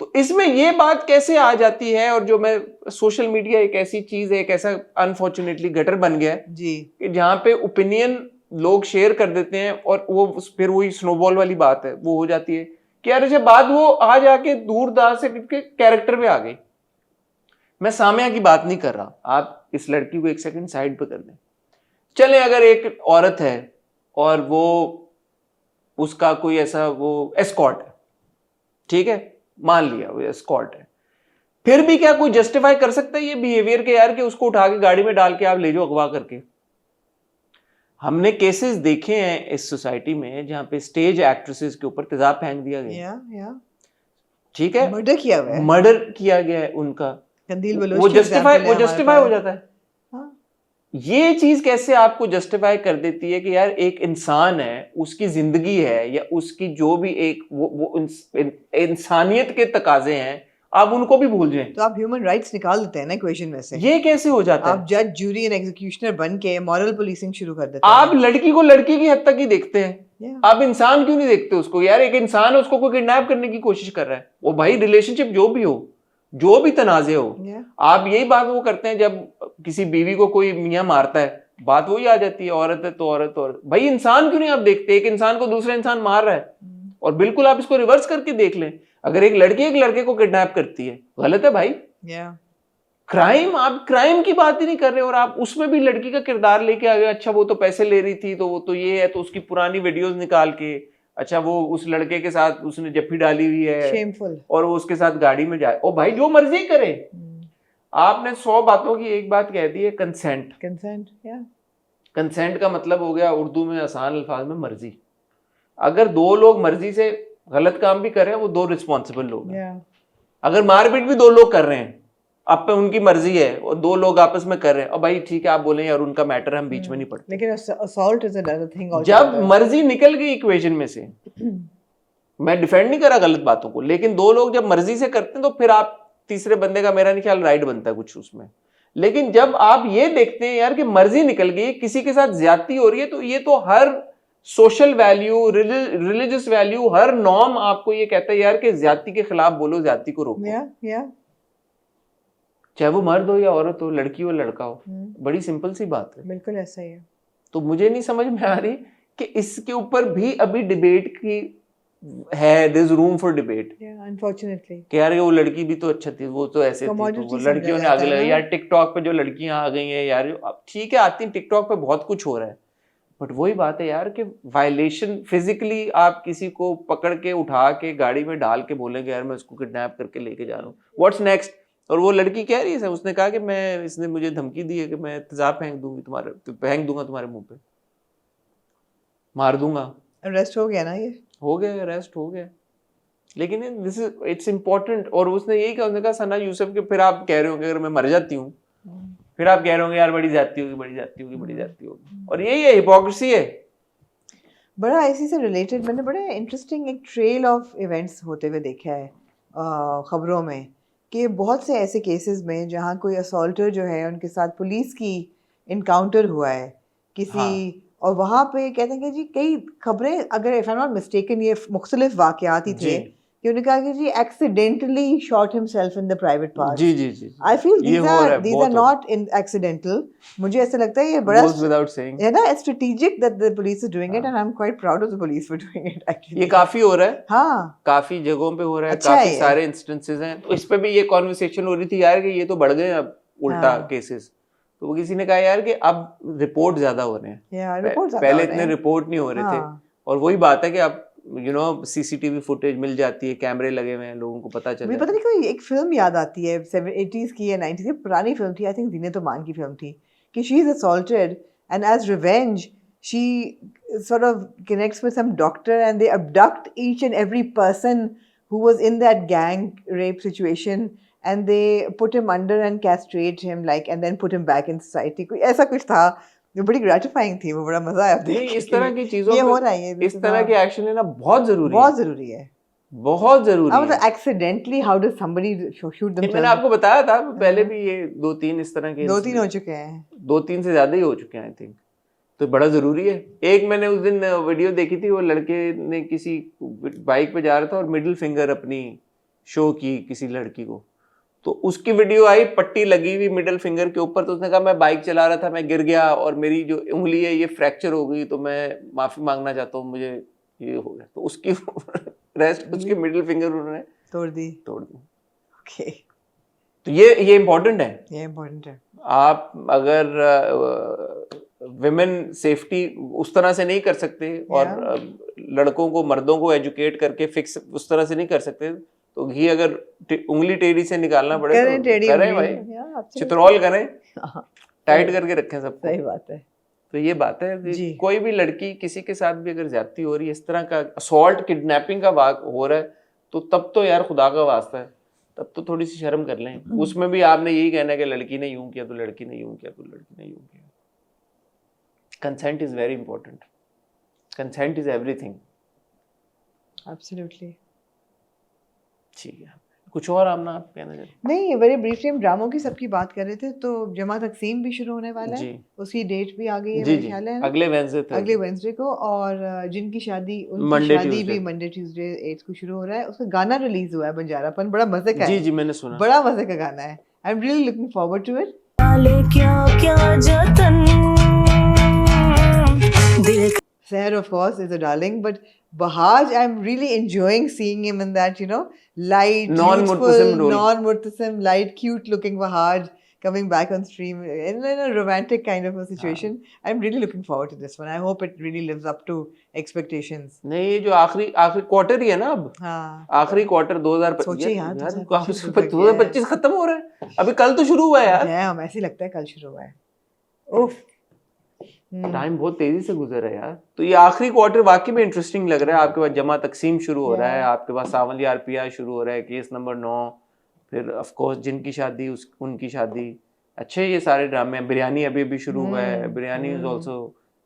तो इसमें ये बात कैसे आ जाती है? और जो मैं सोशल मीडिया एक ऐसी चीज है, एक ऐसा अनफॉर्चुनेटली गटर बन गया है
जी,
कि जहां पे ओपिनियन लोग शेयर कर देते हैं और वो फिर वही स्नोबॉल वाली बात है, वो हो जाती है कि यार अच्छा बात वो आ जाके दूरदार से कैरेक्टर पे आ गई. मैं सामिया की बात नहीं कर रहा, आप इस लड़की को एक सेकंड साइड पे कर दें. चले अगर एक औरत है और वो उसका कोई ऐसा वो एस्कॉर्ट है, ठीक है, मान लिया वो एस्कॉर्ट है, फिर भी क्या कोई जस्टिफाई कर सकता है ये बिहेवियर के यार कि उसको उठा के गाड़ी में डाल के आप ले जाओ अगवा करके? हमने केसेस देखे हैं इस सोसाइटी में जहां पे स्टेज एक्ट्रेसेस के ऊपर तेजाब फेंक दिया गया,
या
ठीक है,
मर्डर किया हुआ है,
मर्डर किया गया है उनका,
कंदील
वो
बलोच
जस्टिफाई हो जाता है.
हाँ.
ये चीज कैसे आपको जस्टिफाई कर देती है कि यार एक इंसान है, उसकी जिंदगी है, या उसकी जो भी एक वो इंसानियत के तकाजे हैं, आप उनको भी भूल जाएं.
तो आप ह्यूमन राइट्स निकाल देते हैं ना इक्वेशन में से.
ये कैसे हो जाता है?
आप जज, जूरी एंड एग्जीक्यूशनर बन के मॉरल पुलिसिंग शुरू कर देते
आप
हैं.
लड़की को लड़की की हद तक ही देखते हैं,
Yeah.
आप इंसान क्यों नहीं देखते उसको? यार एक इंसान है, उसको कोई किडनैप करने की कोशिश कर रहा है, वो भाई रिलेशनशिप जो भी हो, जो भी तनाजे हो,
Yeah.
आप यही बात वो करते हैं जब किसी बीवी को कोई मियां मारता है, बात वही आ जाती है, औरत है तो औरत औरत. भाई इंसान क्यों नहीं आप देखते? एक इंसान को दूसरा इंसान मार रहा है, और बिल्कुल आप इसको रिवर्स करके देख लें, अगर एक लड़की एक लड़के को किडनैप करती है, गलत है भाई,
Yeah.
क्राइम. आप क्राइम की बात ही नहीं कर रहे, और आप उसमें भी लड़की का किरदार लेके आ गए. अच्छा वो तो पैसे ले रही थी, तो वो तो ये है, तो उसकी पुरानी वीडियोस निकाल के, अच्छा वो उस लड़के के साथ उसने जफ्फी डाली हुई है,
Shameful.
और वो उसके साथ गाड़ी में जाए. ओ भाई जो मर्जी करे. आपने 100 बातों की एक बात कह दी है, कंसेंट.
Consent. Yeah.
कंसेंट का मतलब हो गया उर्दू में आसान अल्फाज में मर्जी. अगर दो लोग मर्जी से गलत काम भी कर रहे हैं, वो दो रिस्पॉन्सिबल लोग हैं.
Yeah.
अगर मारपीट भी दो लोग कर रहे हैं, अब पे उनकी मर्जी है, और दो लोग आपस में कर रहे हैं, और भाई ठीक है आप बोलें यार उनका मैटर, हम बीच में नहीं पड़ते.
लेकिन assault is another thing
जब
altogether.
मर्जी निकल गई इक्वेशन में से, मैं डिफेंड नहीं कर रहा गलत बातों को, लेकिन दो लोग जब मर्जी से करते हैं तो फिर आप तीसरे बंदे का मेरा नहीं ख्याल राइट बनता है कुछ उसमें. लेकिन जब आप ये देखते हैं यार कि मर्जी निकल गई, किसी के साथ ज्यादती हो रही है, तो ये तो हर सोशल वैल्यू, रिलीजियस वैल्यू, हर नॉर्म आपको ये कहता है यार कि ज्यादती के खिलाफ बोलो, ज्यादती को रोको.
Yeah. Yeah.
चाहे वो मर्द हो या औरत हो, लड़की हो लड़का हो, बड़ी सिंपल सी बात है.
बिल्कुल ऐसा ही है.
तो मुझे नहीं समझ में आ रही कि इसके ऊपर भी अभी डिबेट की है, there is room for debate.
Yeah. Unfortunately.
कि यार वो लड़की भी तो अच्छा थी, वो तो ऐसे थी, तो
Commodity
वो लड़कियों ने
समझा
आगे
जाता है
लगा.
ना.
यार टिकटॉक पे जो लड़कियां आ गई हैं यार, अब ठीक है आती हैं टिकटॉक पे, बहुत कुछ हो रहा है, बट वही बात है यार कि वायलेशन, फिजिकली आप किसी को पकड़ के उठा के गाड़ी में डाल के बोलेंगे यार मैं उसको किडनैप करके लेके जा रहा हूँ, व्हाट्स नेक्स्ट? और वो लड़की कह रही है, उसने कहा कि मैं, इसने मुझे धमकी दी है कि मैं तेजाब फेंक दूंगा तुम्हारे मुंह पे, मार दूंगा.
Arrest हो गया ना ये.
हो गया, अरेस्ट हो गया. लेकिन दिस इज इट्स इम्पोर्टेंट. और उसने यही कहा, उसने कहा सना यूसुफ के, फिर आप कह रहे हो कि अगर मैं मर जाती हूँ, फिर आप कह रहे होंगे यार बड़ी जाती होगी, बड़ी जाती होगी, बड़ी जाती होगी. और यही है, हिपोक्रेसी है.
बड़ा इसी से रिलेटेड मैंने बड़ा इंटरेस्टिंग एक ट्रेल ऑफ इवेंट्स होते हुए देखा है खबरों में कि बहुत से ऐसे केसेस में जहाँ कोई असॉल्टर जो है उनके साथ पुलिस की इनकाउंटर हुआ है किसी और वहाँ पे कहते हैं कि जी कई खबरें अगर if I am not mistaken ये मुख्तलिफ वाक़यात ही थे कि उन्होंने कहा कि जी accidentally shot himself in the private part
जी
आई फील
ये हो रहा है,
these
बहुत
are
हो रहा है।
not in accidental मुझे ऐसा लगता है ये बड़ा
Goes without saying.
है ना strategic that the police is doing it and I'm quite proud of the police for doing it actually
ये काफी हो रहा है,
हाँ
काफी जगहों पे हो रहा है,
अच्छा
काफी
है।
सारे इंस्टेंसेस हैं। तो इस पे भी ये कॉन्वर्सेशन हो रही थी यार कि ये तो बढ़ गए अब उल्टा
हाँ।
केसेस। तो वो किसी ने कहा यार कि अब रिपोर्ट ज्यादा हो रहे हैं,
Yeah, report ज़्यादा
पहले
हो रहे
इतने
हैं।
रिपोर्ट नहीं हो रहे थे।
हाँ।
और वही बात है कि अब सीसीटीवी फुटेज मिल जाती है, कैमरे लगे हुए हैं, लोगों को पता चल
मुझे
जाता
पता नहीं कोई एक फिल्म याद आती है 80s की या 90s की पुरानी फिल्म थी आई थिंक जीनत अमान की फिल्म थी कि she is assaulted and as revenge she sort of connects with some doctor and they abduct each and every person who was in that gang rape situation and they put him under and castrate him like and then put him back in society कोई ऐसा कुछ था जो बड़ी gratifying थी वो बड़ा मजा आया देख
नहीं,
के
इस तरह की चीजों
ये
पे-
हो रहा है ये
इस तरह के एक्शन लेना बहुत जरूरी
बहुत
है,
जरूरी है
बहुत जरूरी
हाँ
है।
मतलब accidentally how does somebody shoot
मैंने
देमसेल्फ
आपको बताया था पहले
हाँ।
भी ये 2-3 इस तरह के
2-3 हो चुके हैं
2-3 से ज्यादा ही हो चुके हैं आई थिंक। तो बड़ा जरूरी है। एक मैंने उस दिन वीडियो देखी थी, वो लड़के ने किसी बाइक पे जा रहा था और मिडिल फिंगर अपनी शो की किसी लड़की को, तो उसकी वीडियो आई, पट्टी लगी हुई मिडिल फिंगर के ऊपर। तो उसने कहा मैं बाइक चला रहा था, मैं गिर गया और मेरी जो उंगली है ये फ्रैक्चर हो गई, तो मैं माफी मांगना चाहता हूँ, मुझे ये हो गया। तो उसकी रेस्ट उसके मिडिल फिंगर उन्होंने
तोड़ दी
तोड़ दी।
ओके
तो ये इम्पोर्टेंट है।
ये इम्पोर्टेंट है
आप अगर विमेन सेफ्टी उस तरह से नहीं कर सकते और लड़कों को मर्दों को एजुकेट करके फिक्स उस तरह से नहीं कर सकते, तो घी अगर उंगली टेढ़ी से निकालना पड़े
करें
तो
टेढ़ी
करें
उंगली।
भाई,
Yeah, absolutely.
चित्रौल करें,
हाँ,
टाइट करके रखें सबको।
सही बात है
तो ये बात है कि
जी।
कोई भी लड़की किसी के साथ भी अगर ज्यादती हो रही है, इस तरह का असॉल्ट किडनैपिंग का वाक हो रहा है, तो तब तो यार खुदा का वास्ता है, तब तो थोड़ी सी शर्म कर लें। उसमें भी आपने यही कहना है कि लड़की ने यूं किया तो लड़की ने यूं किया तो लड़की ने यूं किया। Consent is very important, consent is everything.
Absolutely
ठीक है, कुछ और आमना आप कहना चाहते
नहीं बड़े ब्रीफली हम ड्रामों की सबकी बात कर रहे थे, तो जमा तकसीम भी शुरू होने वाला है,
जी
उसकी डेट भी आ गई है
जी
मेरे
जी,
ख्याल है ना?
अगले वेडनेसडे थे।
अगले वेडनेसडे को, और जिनकी शादी उनकी
Monday,
शादी
Tuesday।
भी मंडे ट्यूसडे 8 को शुरू हो रहा है। उसका गाना रिलीज हुआ है बंजारापन, बड़ा मजे का
जी
है,
जी मैंने सुना।
बड़ा मजे का गाना है। I am really looking forward to it. Seher, of course, is a darling, but Bahaj, I'm really enjoying seeing him in that, light,
Non-Murtasim
youthful,
role.
non-Murtasim, light, cute-looking Bahaj coming back on stream in a romantic kind of a situation. I'm really looking forward to this one. I hope it really lives up to expectations.
नहीं, ये जो आखिरी quarter ही है ना, अब
हाँ,
आखिरी quarter 2025
सोचिए यार,
2025 खत्म हो रहा है, अभी कल तो शुरू हुआ है यार।
damn, ऐसे ही लगता है कल शुरू हुआ है। उफ,
टाइम बहुत तेजी से गुजर है यार। तो ये आखिरी क्वार्टर वाकई में इंटरेस्टिंग लग रहा है। आपके पास जमा तकसीम शुरू हो रहा है, आपके पास सावली आरपीआई शुरू हो रहा है, केस नंबर 9, फिर ऑफ कोर्स जिनकी शादी उनकी शादी। अच्छे ये सारे ड्रामे हैं। बिरयानी अभी भी शुरू हुआ है, biryani is also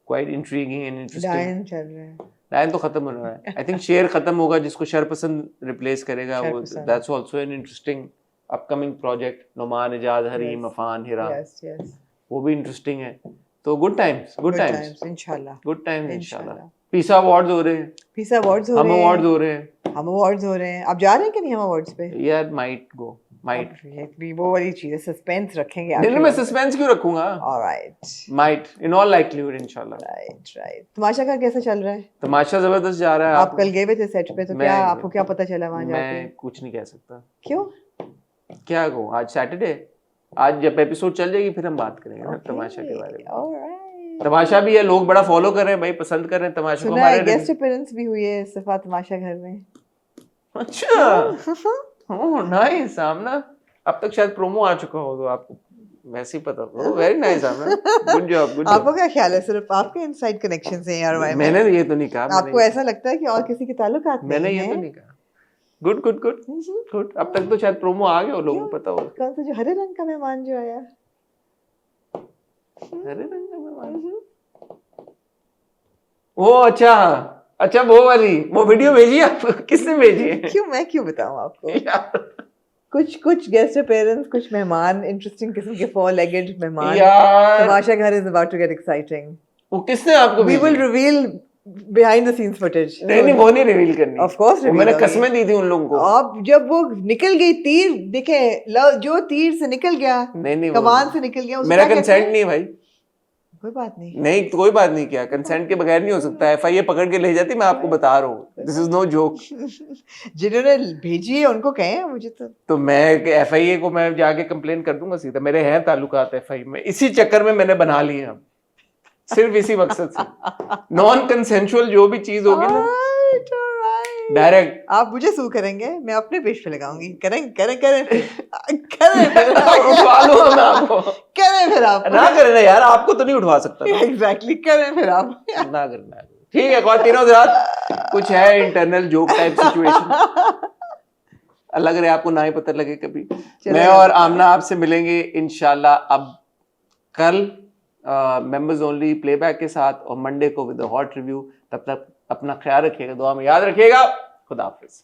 quite intriguing and interesting.
डायन चल रहा है।
लाइन तो खत्म होना है। आई थिंक शेर खत्म होगा, जिसको शरपसंद रिप्लेस करेगा, वो
Sharpasand.
That's also an interesting upcoming project. Noman Ijaz, Hareem,
Yes.
Affan, Hira,
Yes, yes.
वो भी इंटरेस्टिंग है। तो गुड टाइम्स,
Good times, इंशाल्लाह।
गुड टाइम्स इंशाल्लाह।
इंशाल्लाह।
पीसा अवार्ड्स हो रहे हैं,
पीसा अवार्ड्स हो
हम
रहे
अवार्ड्स
हैं,
हो रहे हैं।
हम अवार्ड्स हो रहे हैं। आप जा रहे हैं कि नहीं हम अवार्ड्स पे?
यार माइट गो, माइट।
अब ये भी वो वाली चीज है, सस्पेंस रखेंगे
नहीं
आखिर
मैं
में।
सस्पेंस क्यों रखूंगा?
Alright,
might in all likelihood इंशाल्लाह।
Right right. तमाशा का कैसा चल रहा है?
तमाशा जबरदस्त जा रहा है।
आप कल गए हुए थे सेट पे, तो
मैं-
क्या आपको क्या पता चला वहां जाके?
मैं कुछ नहीं कह सकता।
क्यों?
क्या कहूँ, आज सैटरडे, आज जब एपिसोड चल जाएगी फिर हम बात करेंगे ना तमाशा के बारे में।
ऑलराइट।
तमाशा भी है, लोग बड़ा फॉलो कर रहे हैं भाई, पसंद कर रहे हैं तमाशा को।
सुना है
हमारे
गेस्ट अपीयरेंस भी हुई है सिफा तमाशा घर में।
अच्छा, ओह नाइस आमना। अब तक शायद प्रोमो आ चुका हो, तो आपको वैसे ही पता हो। वेरी नाइस आमना, गुड जॉब, गुड
आपको
जॉब।
क्या ख्याल है, सिर्फ आपके इनसाइड कनेक्शन हैं यार वाई में?
मैंने ये तो नहीं कहा।
आपको ऐसा लगता है कि और किसी के ताल्लुकात नहीं
मैंने
हैं?
ये तो नहीं कहा। Good good good good. अब तक तो शायद प्रोमो आ गया हो, लोगों को पता हो।
कौन सा जो हरे रंग का मेहमान जो आया?
अरे रंग में वो अच्छा, अच्छा वो वाली, वो वीडियो भेजी आपको? किसने भेजी है?
क्यों, मैं क्यों बताऊं आपको?
यार,
कुछ गेस्ट अपीयरेंस, कुछ मेहमान, इंटरेस्टिंग किस्म के 4-legged मेहमान।
यार
Tamasha Ghar is about to get exciting.
वो किसने आपको
वी विल
भेजी?
Reveal behind the scenes footage.
नहीं वो नहीं रिवील करनी।
Of course
वो
reveal
मैंने
होगी।
कसमें दी थी उन लोगों को।
अब जब वो निकल गई तीर, देखे जो तीर से निकल गया,
नहीं
कमान से निकल गया, उसको
मेरा
क्या कहते
कंसेंट
हैं?
नहीं है भाई।
कोई बात नहीं।
नहीं कोई बात नहीं, किया कंसेंट के बगैर नहीं हो सकता। एफआईए पकड़ के ले जाती, मैं आपको बता रहा हूँ, दिस इज नो जोक।
जिन्होंने भेजी है उनको कहें, मुझे तो
मैं एफआईए को मैं जाके कंप्लेन कर दूंगा सीधा, मेरे हैं ताल्लुकात एफआईए में, इसी चक्कर में मैंने बना लिए हैं अब, सिर्फ इसी मकसद से। नॉन कंसेंशुअल जो भी चीज होगी ना,
Alright.
डायरेक्ट
आप मुझे सू करेंगे, मैं अपने पेज पे लगाऊंगी। करें करें करें करें फिर
उठवा लो मैं आपको।
करें फिर आप
ना करना ना यार, आपको तो नहीं उठवा सकता ना।
एग्जैक्टली करें फिर आप।
ना करना। ठीक है खातिनों हज़रात, कुछ है इंटरनल जोक टाइप सिचुएशन, लग रहा है आपको ना ही पता लगे कभी। मैं और आमना आपसे मिलेंगे इंशाल्लाह अब कल मेंबर्स ओनली प्लेबैक के साथ, और मंडे को विद हॉट रिव्यू। तब तक अपना ख्याल रखिएगा, दुआ में याद रखिएगा। खुदा हाफिज।